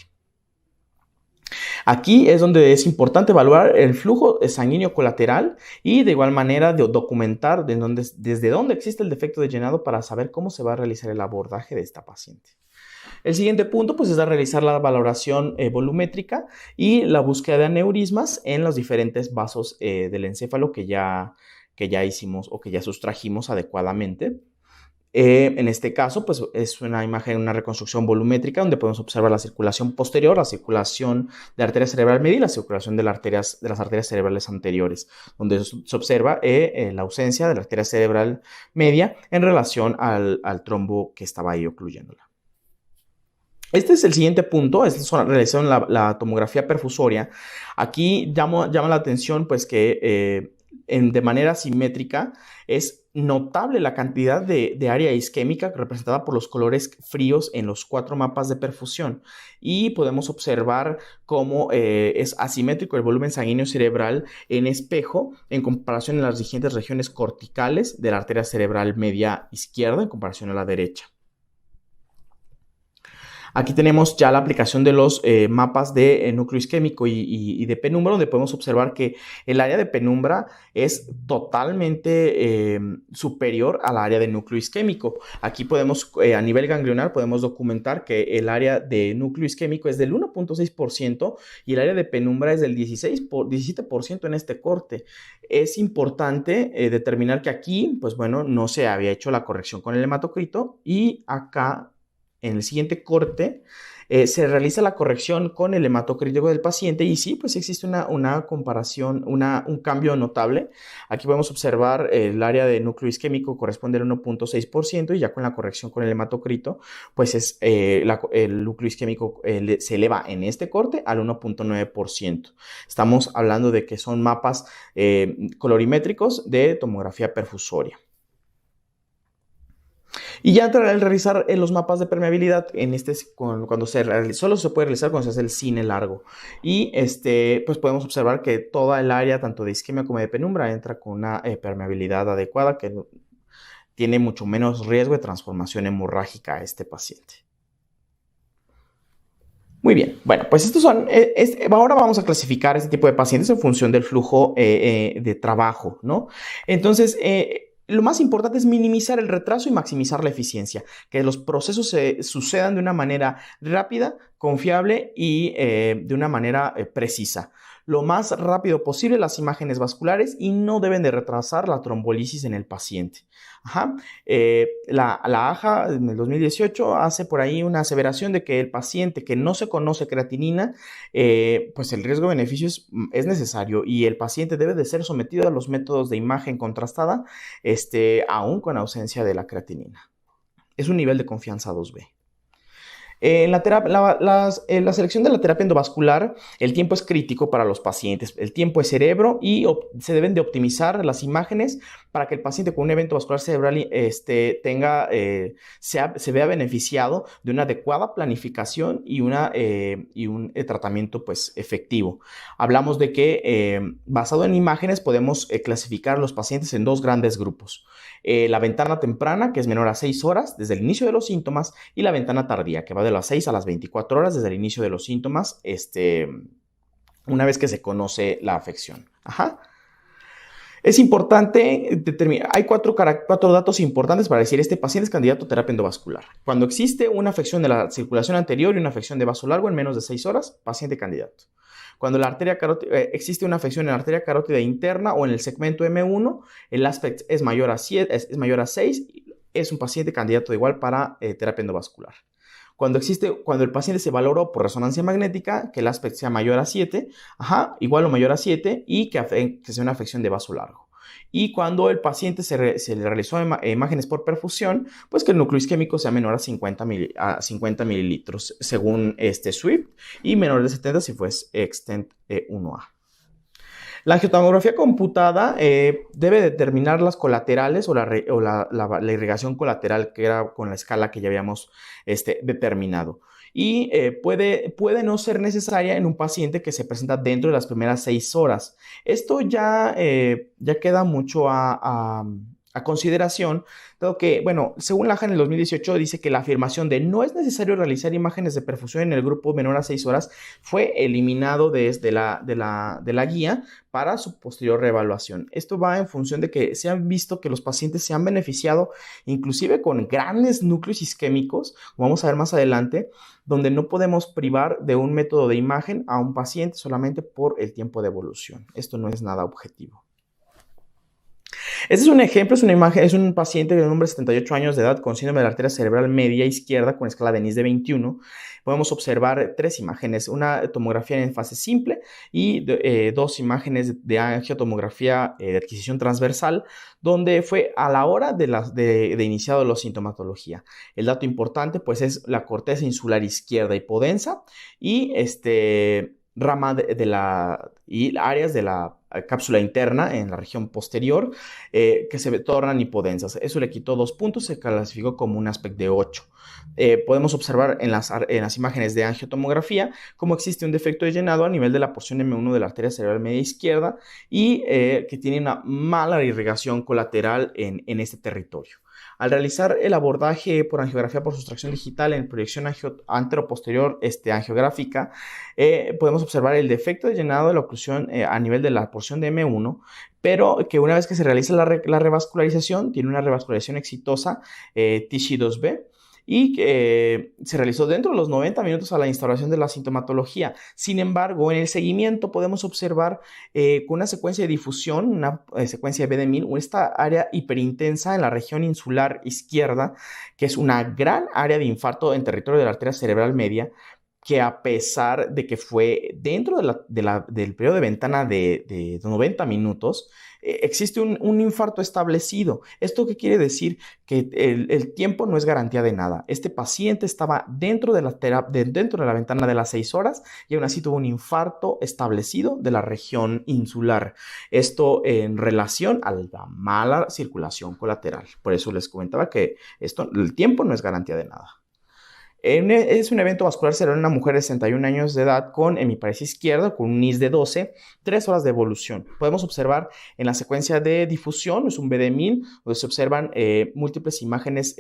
Aquí es donde es importante evaluar el flujo sanguíneo colateral y de igual manera documentar desde dónde existe el defecto de llenado para saber cómo se va a realizar el abordaje de esta paciente. El siguiente punto pues, es realizar la valoración volumétrica y la búsqueda de aneurismas en los diferentes vasos del encéfalo que ya hicimos o que ya sustrajimos adecuadamente. En este caso, pues es una imagen, una reconstrucción volumétrica donde podemos observar la circulación posterior, la circulación de arteria cerebral media y la circulación de las arterias cerebrales anteriores, donde se observa la ausencia de la arteria cerebral media en relación al trombo que estaba ahí ocluyéndola. Este es el siguiente punto, realizaron la tomografía perfusoria. Aquí llama la atención pues que de manera simétrica es notable la cantidad de área isquémica representada por los colores fríos en los 4 mapas de perfusión y podemos observar cómo es asimétrico el volumen sanguíneo cerebral en espejo en comparación a las siguientes regiones corticales de la arteria cerebral media izquierda en comparación a la derecha. Aquí tenemos ya la aplicación de los mapas de núcleo isquémico y de penumbra, donde podemos observar que el área de penumbra es totalmente superior al área de núcleo isquémico. Aquí podemos, a nivel ganglionar, podemos documentar que el área de núcleo isquémico es del 1.6% y el área de penumbra es del 17% en este corte. Es importante determinar que aquí, pues bueno, no se había hecho la corrección con el hematocrito y acá, en el siguiente corte, se realiza la corrección con el hematocrítico del paciente y sí, pues existe una comparación, un cambio notable. Aquí podemos observar el área de núcleo isquémico corresponde al 1.6% y ya con la corrección con el hematocrito, pues el núcleo isquémico se eleva en este corte al 1.9%. Estamos hablando de que son mapas colorimétricos de tomografía perfusoria. Y ya al realizar los mapas de permeabilidad, cuando solo se puede realizar cuando se hace el cine largo. Y pues podemos observar que toda el área, tanto de isquemia como de penumbra, entra con una permeabilidad adecuada que tiene mucho menos riesgo de transformación hemorrágica a este paciente. Muy bien, bueno, pues estos son, ahora vamos a clasificar este tipo de pacientes en función del flujo de trabajo, ¿no? Entonces, lo más importante es minimizar el retraso y maximizar la eficiencia, que los procesos sucedan de una manera rápida, confiable y de una manera precisa. Lo más rápido posible las imágenes vasculares y no deben de retrasar la trombolisis en el paciente. La AJA en el 2018 hace por ahí una aseveración de que el paciente que no se conoce creatinina, pues el riesgo-beneficio es necesario y el paciente debe de ser sometido a los métodos de imagen contrastada, aún con ausencia de la creatinina. Es un nivel de confianza 2B. En la selección de la terapia endovascular, el tiempo es crítico para los pacientes. El tiempo es cerebro y se deben de optimizar las imágenes para que el paciente con un evento vascular cerebral se vea beneficiado de una adecuada planificación y un tratamiento pues, efectivo. Hablamos de que basado en imágenes podemos clasificar a los pacientes en dos grandes grupos. La ventana temprana, que es menor a 6 horas desde el inicio de los síntomas, y la ventana tardía, que va de las 6 a las 24 horas desde el inicio de los síntomas, una vez que se conoce la afección. Es importante determinar, hay cuatro datos importantes para decir este paciente es candidato a terapia endovascular. Cuando existe una afección de la circulación anterior y una afección de vaso largo en menos de 6 horas, paciente candidato. Cuando existe una afección en la arteria carótida interna o en el segmento M1, el aspect es mayor a 6, es un paciente candidato igual para terapia endovascular. Cuando el paciente se valoró por resonancia magnética, que el aspect sea mayor a 7, igual o mayor a 7, y que sea una afección de vaso largo. Y cuando el paciente se le realizó imágenes por perfusión, pues que el núcleo isquémico sea menor a 50 mililitros, según SWIFT, y menor de 70 si fue Extent 1A. La angiotomografía computada debe determinar las colaterales o la irrigación colateral, que era con la escala que ya habíamos determinado. Y puede no ser necesaria en un paciente que se presenta dentro de las primeras 6 horas. Esto ya queda mucho a consideración, dado que, bueno, según la AJA en el 2018 dice que la afirmación de no es necesario realizar imágenes de perfusión en el grupo menor a 6 horas fue eliminado desde de la guía para su posterior reevaluación. Esto va en función de que se han visto que los pacientes se han beneficiado inclusive con grandes núcleos isquémicos, como vamos a ver más adelante, donde no podemos privar de un método de imagen a un paciente solamente por el tiempo de evolución. Esto no es nada objetivo. Este es un ejemplo, es un paciente de un hombre de 78 años de edad con síndrome de la arteria cerebral media izquierda con escala de Nice de 21. Podemos observar 3 imágenes, una tomografía en fase simple y 2 imágenes de angiotomografía de adquisición transversal, donde fue a la hora de iniciado la sintomatología. El dato importante pues es la corteza insular izquierda hipodensa y rama y áreas de la cápsula interna en la región posterior que se tornan hipodensas. Eso le quitó 2 puntos, se clasificó como un aspecto de 8. Podemos observar en las imágenes de angiotomografía cómo existe un defecto de llenado a nivel de la porción M1 de la arteria cerebral media izquierda y que tiene una mala irrigación colateral en este territorio. Al realizar el abordaje por angiografía por sustracción digital en proyección anteroposterior angiográfica, podemos observar el defecto de llenado de la oclusión a nivel de la porción de M1, pero que una vez que se realiza la revascularización, tiene una revascularización exitosa TISHI2B, y se realizó dentro de los 90 minutos a la instauración de la sintomatología. Sin embargo, en el seguimiento podemos observar con una secuencia de difusión, una secuencia de BD1000, esta área hiperintensa en la región insular izquierda, que es una gran área de infarto en territorio de la arteria cerebral media, que a pesar de que fue dentro del periodo de ventana de 90 minutos, existe un infarto establecido. ¿Esto qué quiere decir? Que el tiempo no es garantía de nada. Este paciente estaba dentro de la ventana de las 6 horas y aún así tuvo un infarto establecido de la región insular. Esto en relación a la mala circulación colateral. Por eso les comentaba que el tiempo no es garantía de nada. Es un evento vascular cerebral en una mujer de 61 años de edad con hemiparesia izquierda, con un NIS de 12, 3 horas de evolución. Podemos observar en la secuencia de difusión, es un BD1000, donde se observan múltiples imágenes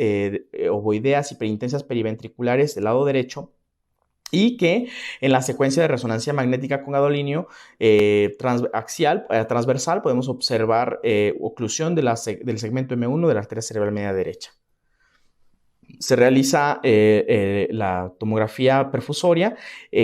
ovoideas hiperintensas periventriculares del lado derecho, y que en la secuencia de resonancia magnética con gadolinio transversal podemos observar oclusión del segmento M1 de la arteria cerebral media derecha. Se realiza la tomografía perfusoria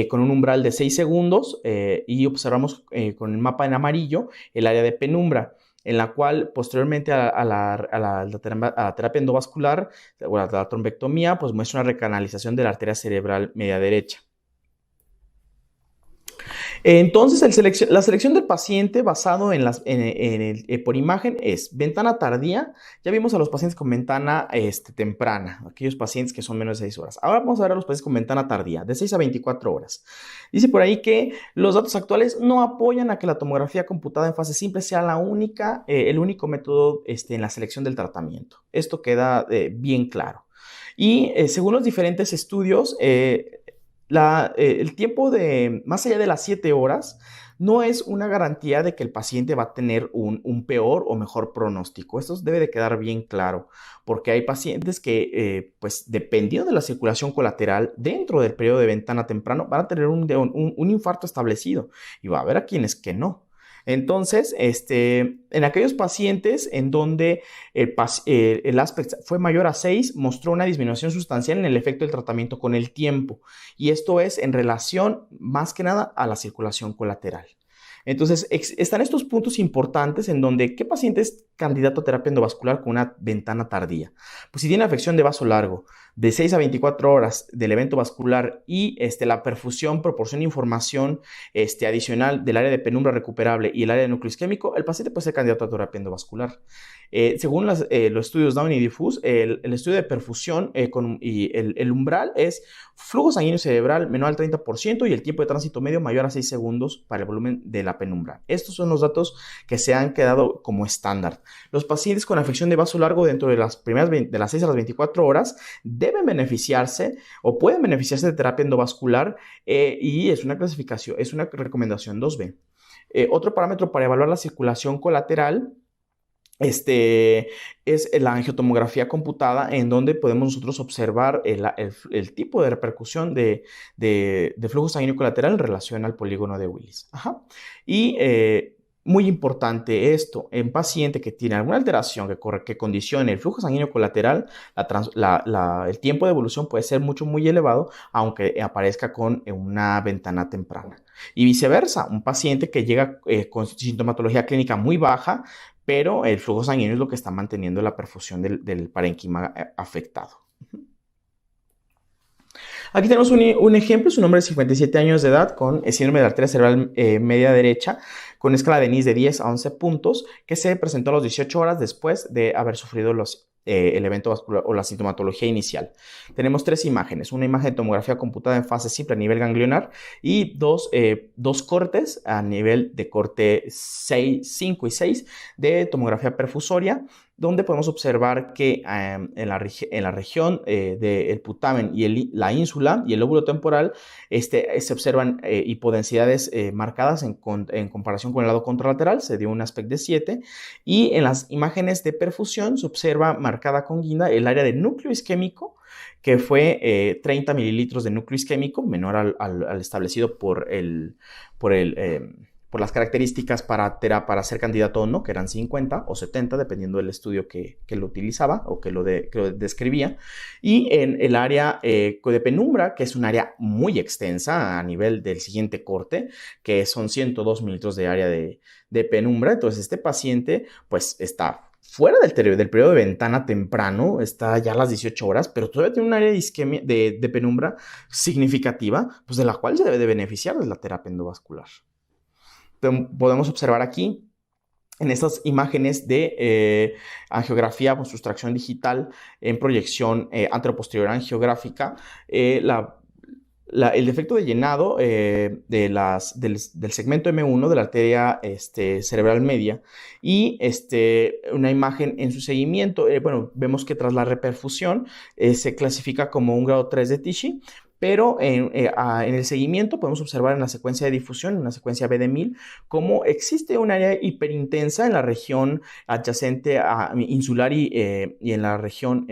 con un umbral de 6 segundos y observamos con el mapa en amarillo el área de penumbra, en la cual posteriormente a la terapia endovascular o a la trombectomía, pues muestra una recanalización de la arteria cerebral media derecha. Entonces, la selección del paciente basado por imagen es ventana tardía. Ya vimos a los pacientes con ventana temprana, aquellos pacientes que son menos de 6 horas. Ahora vamos a ver a los pacientes con ventana tardía, de 6 a 24 horas. Dice por ahí que los datos actuales no apoyan a que la tomografía computada en fase simple sea el único método en la selección del tratamiento. Esto queda bien claro. Y según los diferentes estudios, el tiempo de más allá de las 7 horas no es una garantía de que el paciente va a tener un peor o mejor pronóstico. Esto debe de quedar bien claro, porque hay pacientes que, pues dependiendo de la circulación colateral dentro del periodo de ventana temprano, van a tener un infarto establecido y va a haber a quienes que no. Entonces, en aquellos pacientes en donde el aspect fue mayor a 6, mostró una disminución sustancial en el efecto del tratamiento con el tiempo. Y esto es en relación, más que nada, a la circulación colateral. Entonces, están estos puntos importantes en donde, ¿qué paciente es candidato a terapia endovascular con una ventana tardía? Pues si tiene afección de vaso largo, de 6 a 24 horas del evento vascular y la perfusión proporciona información adicional del área de penumbra recuperable y el área de núcleo isquémico, el paciente puede ser candidato a terapia endovascular. Según los estudios Down y Diffuse, el estudio de perfusión y el umbral es flujo sanguíneo cerebral menor al 30% y el tiempo de tránsito medio mayor a 6 segundos para el volumen de la penumbra. Estos son los datos que se han quedado como estándar. Los pacientes con afección de vaso largo dentro de las primeras de las 6 a las 24 horas deben beneficiarse o pueden beneficiarse de terapia endovascular y es una clasificación, es una recomendación 2B. Otro parámetro para evaluar la circulación colateral es la angiotomografía computada, en donde podemos nosotros observar el tipo de repercusión de flujo sanguíneo colateral en relación al polígono de Willis. Ajá. Y muy importante esto, en paciente que tiene alguna alteración que condicione el flujo sanguíneo colateral, el tiempo de evolución puede ser muy elevado, aunque aparezca con una ventana temprana. Y viceversa, un paciente que llega con sintomatología clínica muy baja, pero el flujo sanguíneo es lo que está manteniendo la perfusión del parénquima afectado. Aquí tenemos un ejemplo, su hombre de 57 años de edad con síndrome de arteria cerebral media derecha, con escala de NIS de 10 a 11 puntos, que se presentó a las 18 horas después de haber sufrido el evento vascular o la sintomatología inicial. Tenemos 3 imágenes, una imagen de tomografía computada en fase simple a nivel ganglionar y dos cortes a nivel de corte 5 y 6 de tomografía perfusoria, donde podemos observar que en la región del putamen y la ínsula y el lóbulo temporal se observan hipodensidades marcadas en comparación con el lado contralateral, se dio un aspecto de 7, y en las imágenes de perfusión se observa marcada con guinda el área de núcleo isquémico, que fue 30 mililitros de núcleo isquémico, menor al establecido por las características para ser candidato o no, que eran 50 o 70, dependiendo del estudio que lo utilizaba o que lo describía. Y en el área de penumbra, que es un área muy extensa a nivel del siguiente corte, que son 102 mililitros de área de penumbra. Entonces, este paciente pues está fuera del periodo de ventana temprano, está ya a las 18 horas, pero todavía tiene un área de isquemia, de penumbra significativa, pues de la cual se debe de beneficiar de la terapia endovascular. Podemos observar aquí en estas imágenes de angiografía con sustracción digital en proyección anteroposterior angiográfica, el defecto de llenado del segmento M1 de la arteria cerebral media y una imagen en su seguimiento. Vemos que tras la reperfusión se clasifica como un grado 3 de Tichy, pero en el seguimiento podemos observar en la secuencia de difusión, en la secuencia B de 1000, cómo existe un área hiperintensa en la región adyacente a insular y en la región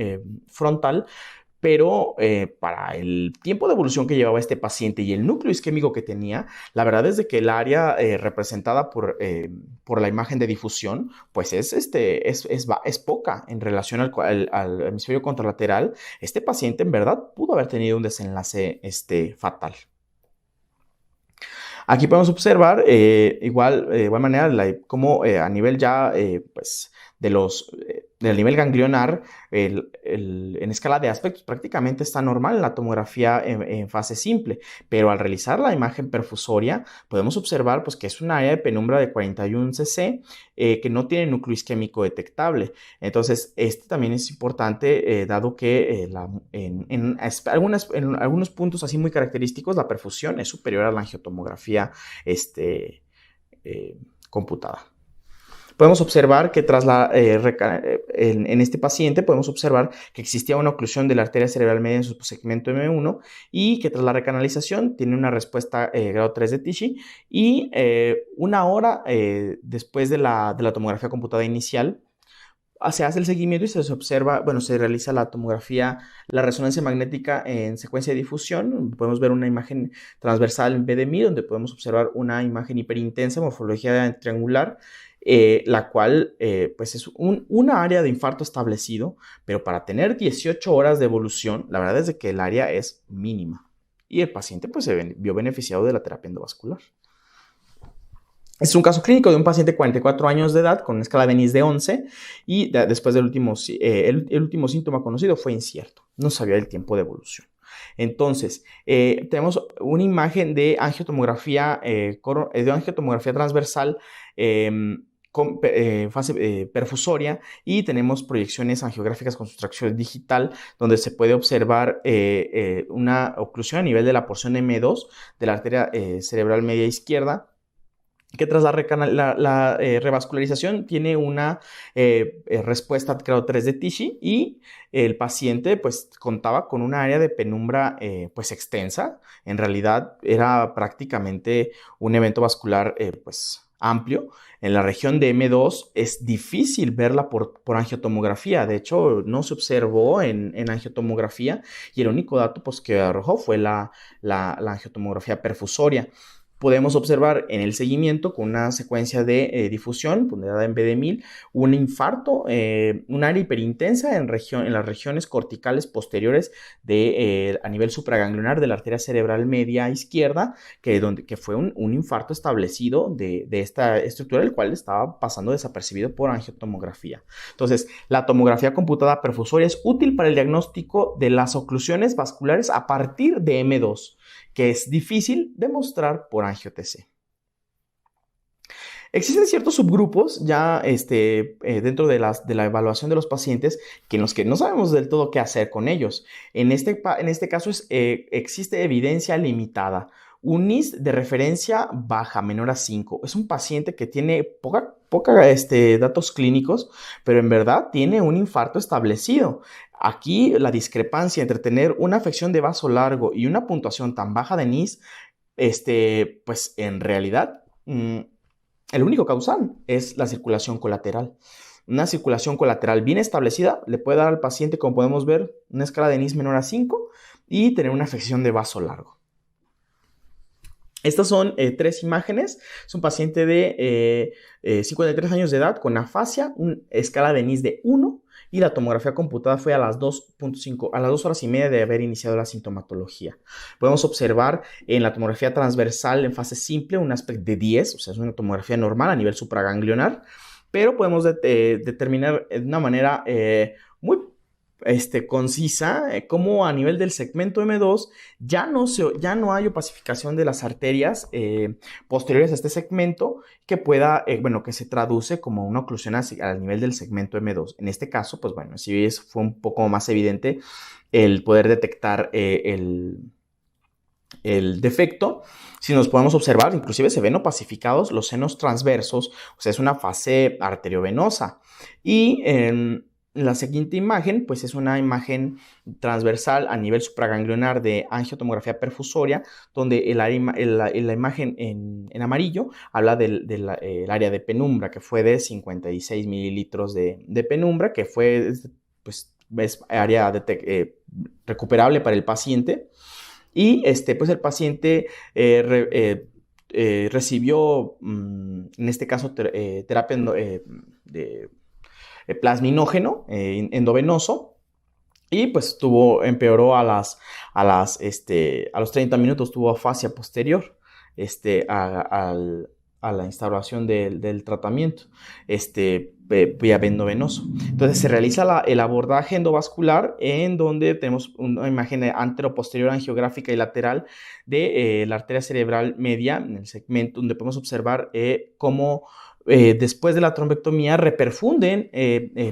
frontal, pero para el tiempo de evolución que llevaba este paciente y el núcleo isquémico que tenía, la verdad es de que el área representada por la imagen de difusión, pues es poca en relación al hemisferio contralateral. Este paciente en verdad pudo haber tenido un desenlace fatal. Aquí podemos observar de igual manera cómo a nivel ya pues del nivel ganglionar, en escala de aspectos prácticamente está normal en la tomografía en fase simple, pero al realizar la imagen perfusoria podemos observar pues, que es una área de penumbra de 41 cc que no tiene núcleo isquémico detectable. Entonces, también es importante, dado que en algunos puntos así muy característicos la perfusión es superior a la angiotomografía computada. Podemos observar que en este paciente podemos observar que existía una oclusión de la arteria cerebral media en su segmento M1 y que tras la recanalización tiene una respuesta grado 3 de Tichy y una hora después de la tomografía computada inicial se hace el seguimiento y se observa, se realiza la tomografía, la resonancia magnética en secuencia de difusión. Podemos ver una imagen transversal en B de 1000, donde podemos observar una imagen hiperintensa, morfología triangular, la cual pues es una área de infarto establecido, pero para tener 18 horas de evolución, la verdad es de que el área es mínima. Y el paciente pues se vio beneficiado de la terapia endovascular. Es un caso clínico de un paciente de 44 años de edad con una escala de Venice de 11 y después del último síntoma conocido fue incierto. No sabía el tiempo de evolución. Entonces, tenemos una imagen de angiotomografía transversal con fase perfusoria y tenemos proyecciones angiográficas con sustracción digital donde se puede observar una oclusión a nivel de la porción M2 de la arteria cerebral media izquierda, que tras la revascularización tiene una respuesta grado 3 de Tichy y el paciente pues contaba con una área de penumbra pues extensa. En realidad era prácticamente un evento vascular pues amplio. En la región de M2 es difícil verla por angiotomografía. De hecho, no se observó en angiotomografía y el único dato pues, que arrojó fue la angiotomografía perfusoria. Podemos observar en el seguimiento con una secuencia de difusión ponderada en B de 1000 un infarto, un área hiperintensa en las regiones corticales posteriores a nivel supraganglionar de la arteria cerebral media izquierda, que fue un infarto establecido de esta estructura, el cual estaba pasando desapercibido por angiotomografía. Entonces, la tomografía computada perfusoria es útil para el diagnóstico de las oclusiones vasculares a partir de M2, que es difícil demostrar por angio-TC. Existen ciertos subgrupos ya dentro de la evaluación de los pacientes en los que no sabemos del todo qué hacer con ellos. En este caso existe evidencia limitada. un NIS de referencia baja, menor a 5. Es un paciente que tiene poca datos clínicos, pero en verdad tiene un infarto establecido. Aquí la discrepancia entre tener una afección de vaso largo y una puntuación tan baja de NIS, pues en realidad el único causal es la circulación colateral. Una circulación colateral bien establecida le puede dar al paciente, como podemos ver, una escala de NIS menor a 5 y tener una afección de vaso largo. Estas son 3 imágenes. Es un paciente de 53 años de edad con afasia, una escala de NIS de 1 y la tomografía computada fue a las 2.5, a las 2 horas y media de haber iniciado la sintomatología. Podemos observar en la tomografía transversal en fase simple un aspecto de 10, o sea, es una tomografía normal a nivel supraganglionar, pero podemos determinar de una manera muy concisa cómo a nivel del segmento M2 ya no hay opacificación de las arterias posteriores a este segmento que pueda, que se traduce como una oclusión al nivel del segmento M2. En este caso, pues bueno, sí fue un poco más evidente el poder detectar el defecto. Si nos podemos observar, inclusive se ven opacificados los senos transversos, o sea, es una fase arteriovenosa. Y la siguiente imagen, pues es una imagen transversal a nivel supraganglionar de angiotomografía perfusoria, donde la imagen en amarillo habla del área de penumbra, que fue de 56 mililitros de penumbra, que fue, pues, es área recuperable para el paciente. Y pues el paciente recibió, en este caso, terapia de plasminógeno endovenoso y pues empeoró a los 30 minutos, tuvo afasia posterior a la instauración del tratamiento vía endovenoso. Entonces se realiza el abordaje endovascular en donde tenemos una imagen antero-posterior angiográfica y lateral de la arteria cerebral media en el segmento, donde podemos observar cómo después de la trombectomía reperfunden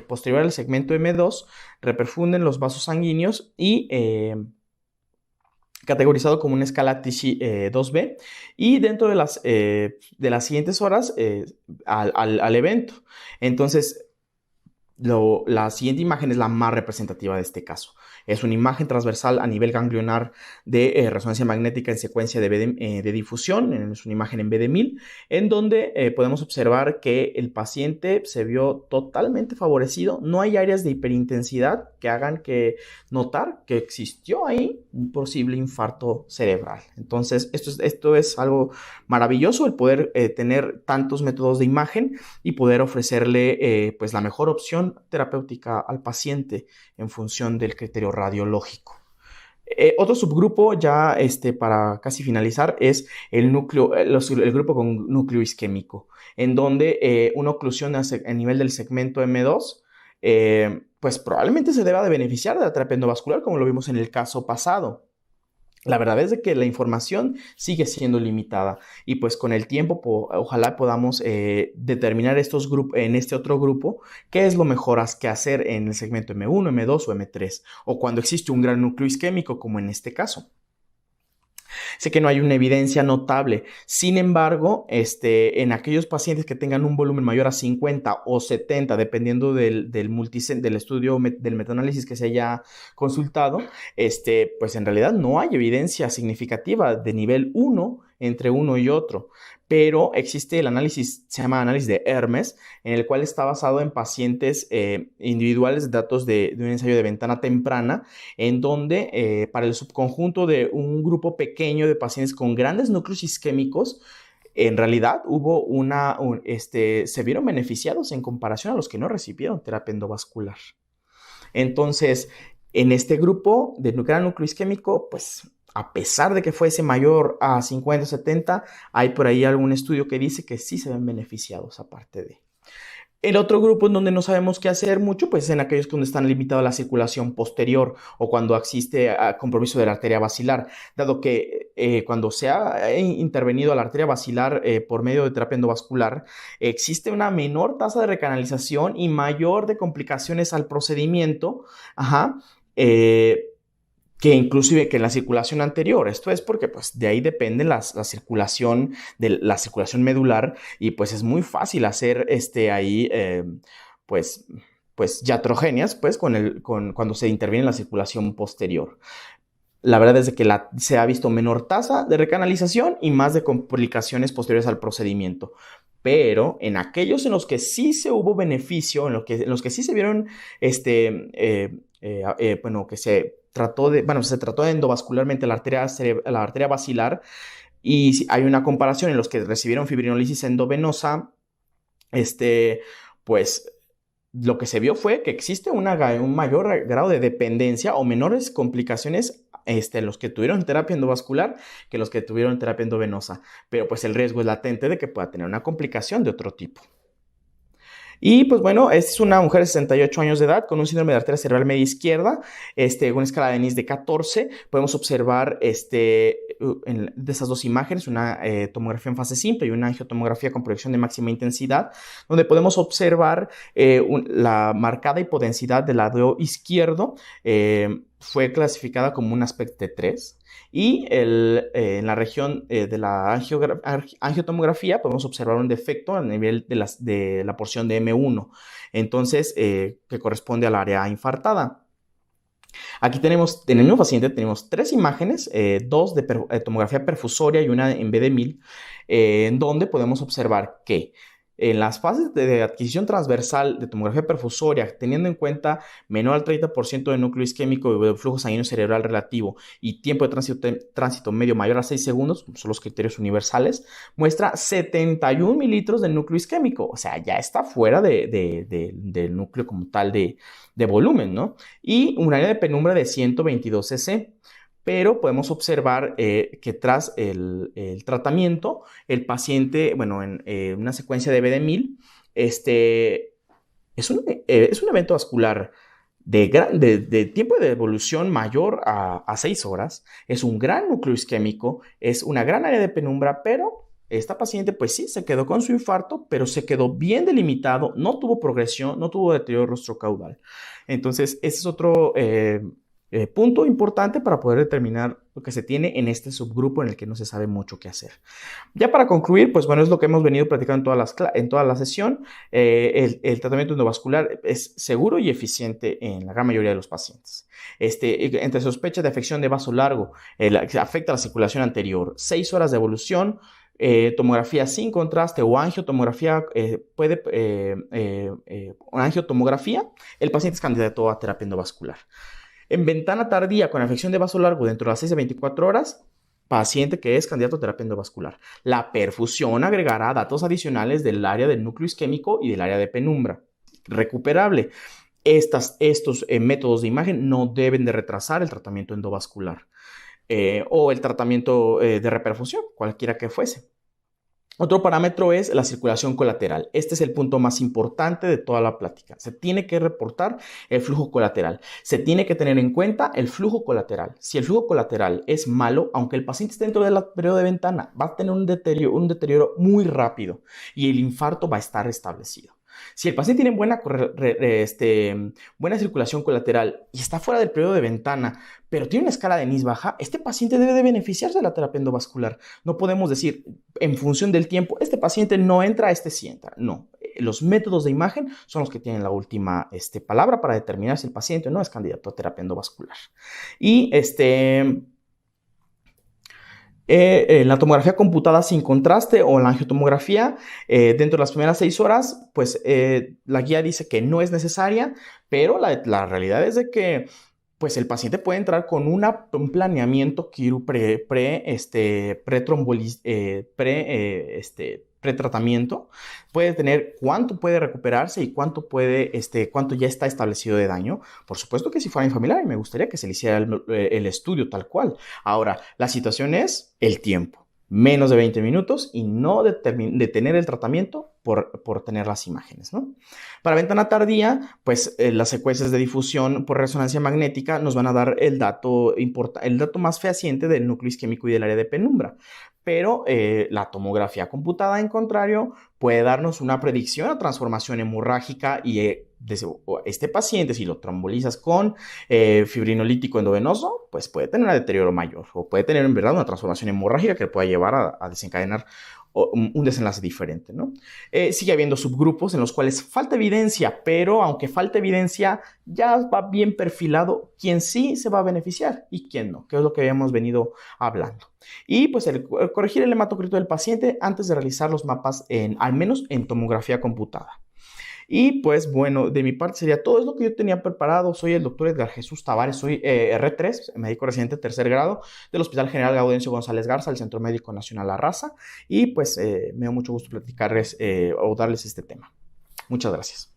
posterior al segmento M2, reperfunden los vasos sanguíneos y categorizado como una escala Tichy 2B y dentro de las siguientes horas al evento. Entonces, la siguiente imagen es la más representativa de este caso. Es una imagen transversal a nivel ganglionar de resonancia magnética en secuencia de difusión. Es una imagen en B de 1000, en donde podemos observar que el paciente se vio totalmente favorecido. No hay áreas de hiperintensidad que hagan notar que existió ahí un posible infarto cerebral. Entonces, esto es algo maravilloso, el poder tener tantos métodos de imagen y poder ofrecerle pues la mejor opción terapéutica al paciente en función del criterio radiológico. Otro subgrupo ya para casi finalizar es el grupo con núcleo isquémico, en donde una oclusión a nivel del segmento M2 pues probablemente se deba de beneficiar de la terapia endovascular, como lo vimos en el caso pasado. La verdad es de que la información sigue siendo limitada y pues con el tiempo ojalá podamos determinar en este otro grupo qué es lo mejor que hacer en el segmento M1, M2 o M3 o cuando existe un gran núcleo isquémico como en este caso. Sé que no hay una evidencia notable. Sin embargo, en aquellos pacientes que tengan un volumen mayor a 50 o 70, dependiendo del estudio del metaanálisis que se haya consultado, pues en realidad no hay evidencia significativa de nivel 1 entre uno y otro. Pero existe el análisis, se llama análisis de Hermes, en el cual está basado en pacientes individuales, datos de un ensayo de ventana temprana, en donde para el subconjunto de un grupo pequeño de pacientes con grandes núcleos isquémicos, en realidad se vieron beneficiados en comparación a los que no recibieron terapia endovascular. Entonces, en este grupo de gran núcleo isquémico, pues a pesar de que fuese mayor a 50 o 70, hay por ahí algún estudio que dice que sí se ven beneficiados aparte de. El otro grupo en donde no sabemos qué hacer mucho, pues es en aquellos donde están limitados la circulación posterior o cuando existe compromiso de la arteria basilar, dado que cuando se ha intervenido a la arteria basilar por medio de terapia endovascular, existe una menor tasa de recanalización y mayor de complicaciones al procedimiento, que inclusive que en la circulación anterior. Esto es porque pues de ahí depende la circulación medular, y pues es muy fácil hacer ahí pues iatrogenias pues cuando se interviene en la circulación posterior. La verdad es que se ha visto menor tasa de recanalización y más de complicaciones posteriores al procedimiento. Pero en aquellos en los que sí se hubo beneficio, en los que sí se vieron, que se trató de endovascularmente la arteria basilar, y hay una comparación en los que recibieron fibrinólisis endovenosa, pues lo que se vio fue que existe un mayor grado de dependencia o menores complicaciones los que tuvieron terapia endovascular que los que tuvieron terapia endovenosa, pero pues el riesgo es latente de que pueda tener una complicación de otro tipo. Y pues bueno, es una mujer de 68 años de edad con un síndrome de arteria cerebral media izquierda, una escala de NIS de 14. Podemos observar de esas dos imágenes, una tomografía en fase simple y una angiotomografía con proyección de máxima intensidad, donde podemos observar la marcada hipodensidad del lado izquierdo. Fue clasificada como un aspecto 3. Y en la región de la angiotomografía podemos observar un defecto a nivel de la porción de M1, entonces que corresponde al área infartada. Aquí en el mismo paciente tenemos 3 imágenes, 2 de tomografía perfusoria y una en BD1000, en donde podemos observar que en las fases de adquisición transversal de tomografía perfusoria, teniendo en cuenta menor al 30% de núcleo isquémico y de flujo sanguíneo cerebral relativo y tiempo de tránsito medio mayor a 6 segundos, son los criterios universales, muestra 71 mililitros de núcleo isquémico. O sea, ya está fuera del núcleo como tal de volumen, ¿no? Y un área de penumbra de 122 cc. Pero podemos observar que tras el tratamiento, el paciente, en una secuencia de BD1000, es un evento vascular de tiempo de evolución mayor a 6 horas, es un gran núcleo isquémico, es una gran área de penumbra, pero esta paciente pues sí se quedó con su infarto, pero se quedó bien delimitado, no tuvo progresión, no tuvo deterioro rostrocaudal. Entonces, ese es otro punto importante para poder determinar lo que se tiene en este subgrupo en el que no se sabe mucho qué hacer. Ya para concluir, pues bueno, es lo que hemos venido platicando en toda la sesión. El tratamiento endovascular es seguro y eficiente en la gran mayoría de los pacientes. Entre sospechas de afección de vaso largo, afecta la circulación anterior, 6 horas de evolución, tomografía sin contraste o angiotomografía, angiotomografía, el paciente es candidato a terapia endovascular. En ventana tardía con afección de vaso largo dentro de las 6 a 24 horas, paciente que es candidato a terapia endovascular. La perfusión agregará datos adicionales del área del núcleo isquémico y del área de penumbra. Recuperable. Estos métodos de imagen no deben de retrasar el tratamiento endovascular o el tratamiento de reperfusión, cualquiera que fuese. Otro parámetro es la circulación colateral. Este es el punto más importante de toda la plática. Se tiene que reportar el flujo colateral. Se tiene que tener en cuenta el flujo colateral. Si el flujo colateral es malo, aunque el paciente esté dentro del periodo de ventana, va a tener un deterioro muy rápido y el infarto va a estar restablecido. Si el paciente tiene buena circulación colateral y está fuera del periodo de ventana, pero tiene una escala de NIS baja, este paciente debe de beneficiarse de la terapia endovascular. No podemos decir, en función del tiempo, este paciente no entra, este sí entra. No, los métodos de imagen son los que tienen la última palabra para determinar si el paciente no es candidato a terapia endovascular. Y la tomografía computada sin contraste o la angiotomografía dentro de las primeras 6 horas, pues la guía dice que no es necesaria, pero la realidad es de que pues el paciente puede entrar con un planeamiento pretratamiento, puede tener cuánto puede recuperarse y cuánto ya está establecido de daño. Por supuesto que si fuera infamiliar, me gustaría que se le hiciera el estudio tal cual. Ahora, la situación es el tiempo. Menos de 20 minutos y no detener el tratamiento por tener las imágenes, ¿no? Para ventana tardía, pues las secuencias de difusión por resonancia magnética nos van a dar el dato más fehaciente del núcleo isquémico y del área de penumbra. Pero la tomografía computada, en contrario, puede darnos una predicción a transformación hemorrágica y este paciente, si lo trombolizas con fibrinolítico endovenoso, pues puede tener un deterioro mayor o puede tener en verdad una transformación hemorrágica que pueda llevar a desencadenar un desenlace diferente, ¿no? Sigue habiendo subgrupos en los cuales falta evidencia, pero aunque falta evidencia, ya va bien perfilado quién sí se va a beneficiar y quién no, que es lo que habíamos venido hablando. Y pues el corregir el hematocrito del paciente antes de realizar los mapas, al menos en tomografía computada. Y pues bueno, de mi parte sería todo. Es lo que yo tenía preparado. Soy el doctor Edgar Jesús Tavares, soy R3, médico residente tercer grado del Hospital General Gaudencio González Garza, del Centro Médico Nacional La Raza. Y pues me da mucho gusto platicarles o darles este tema. Muchas gracias.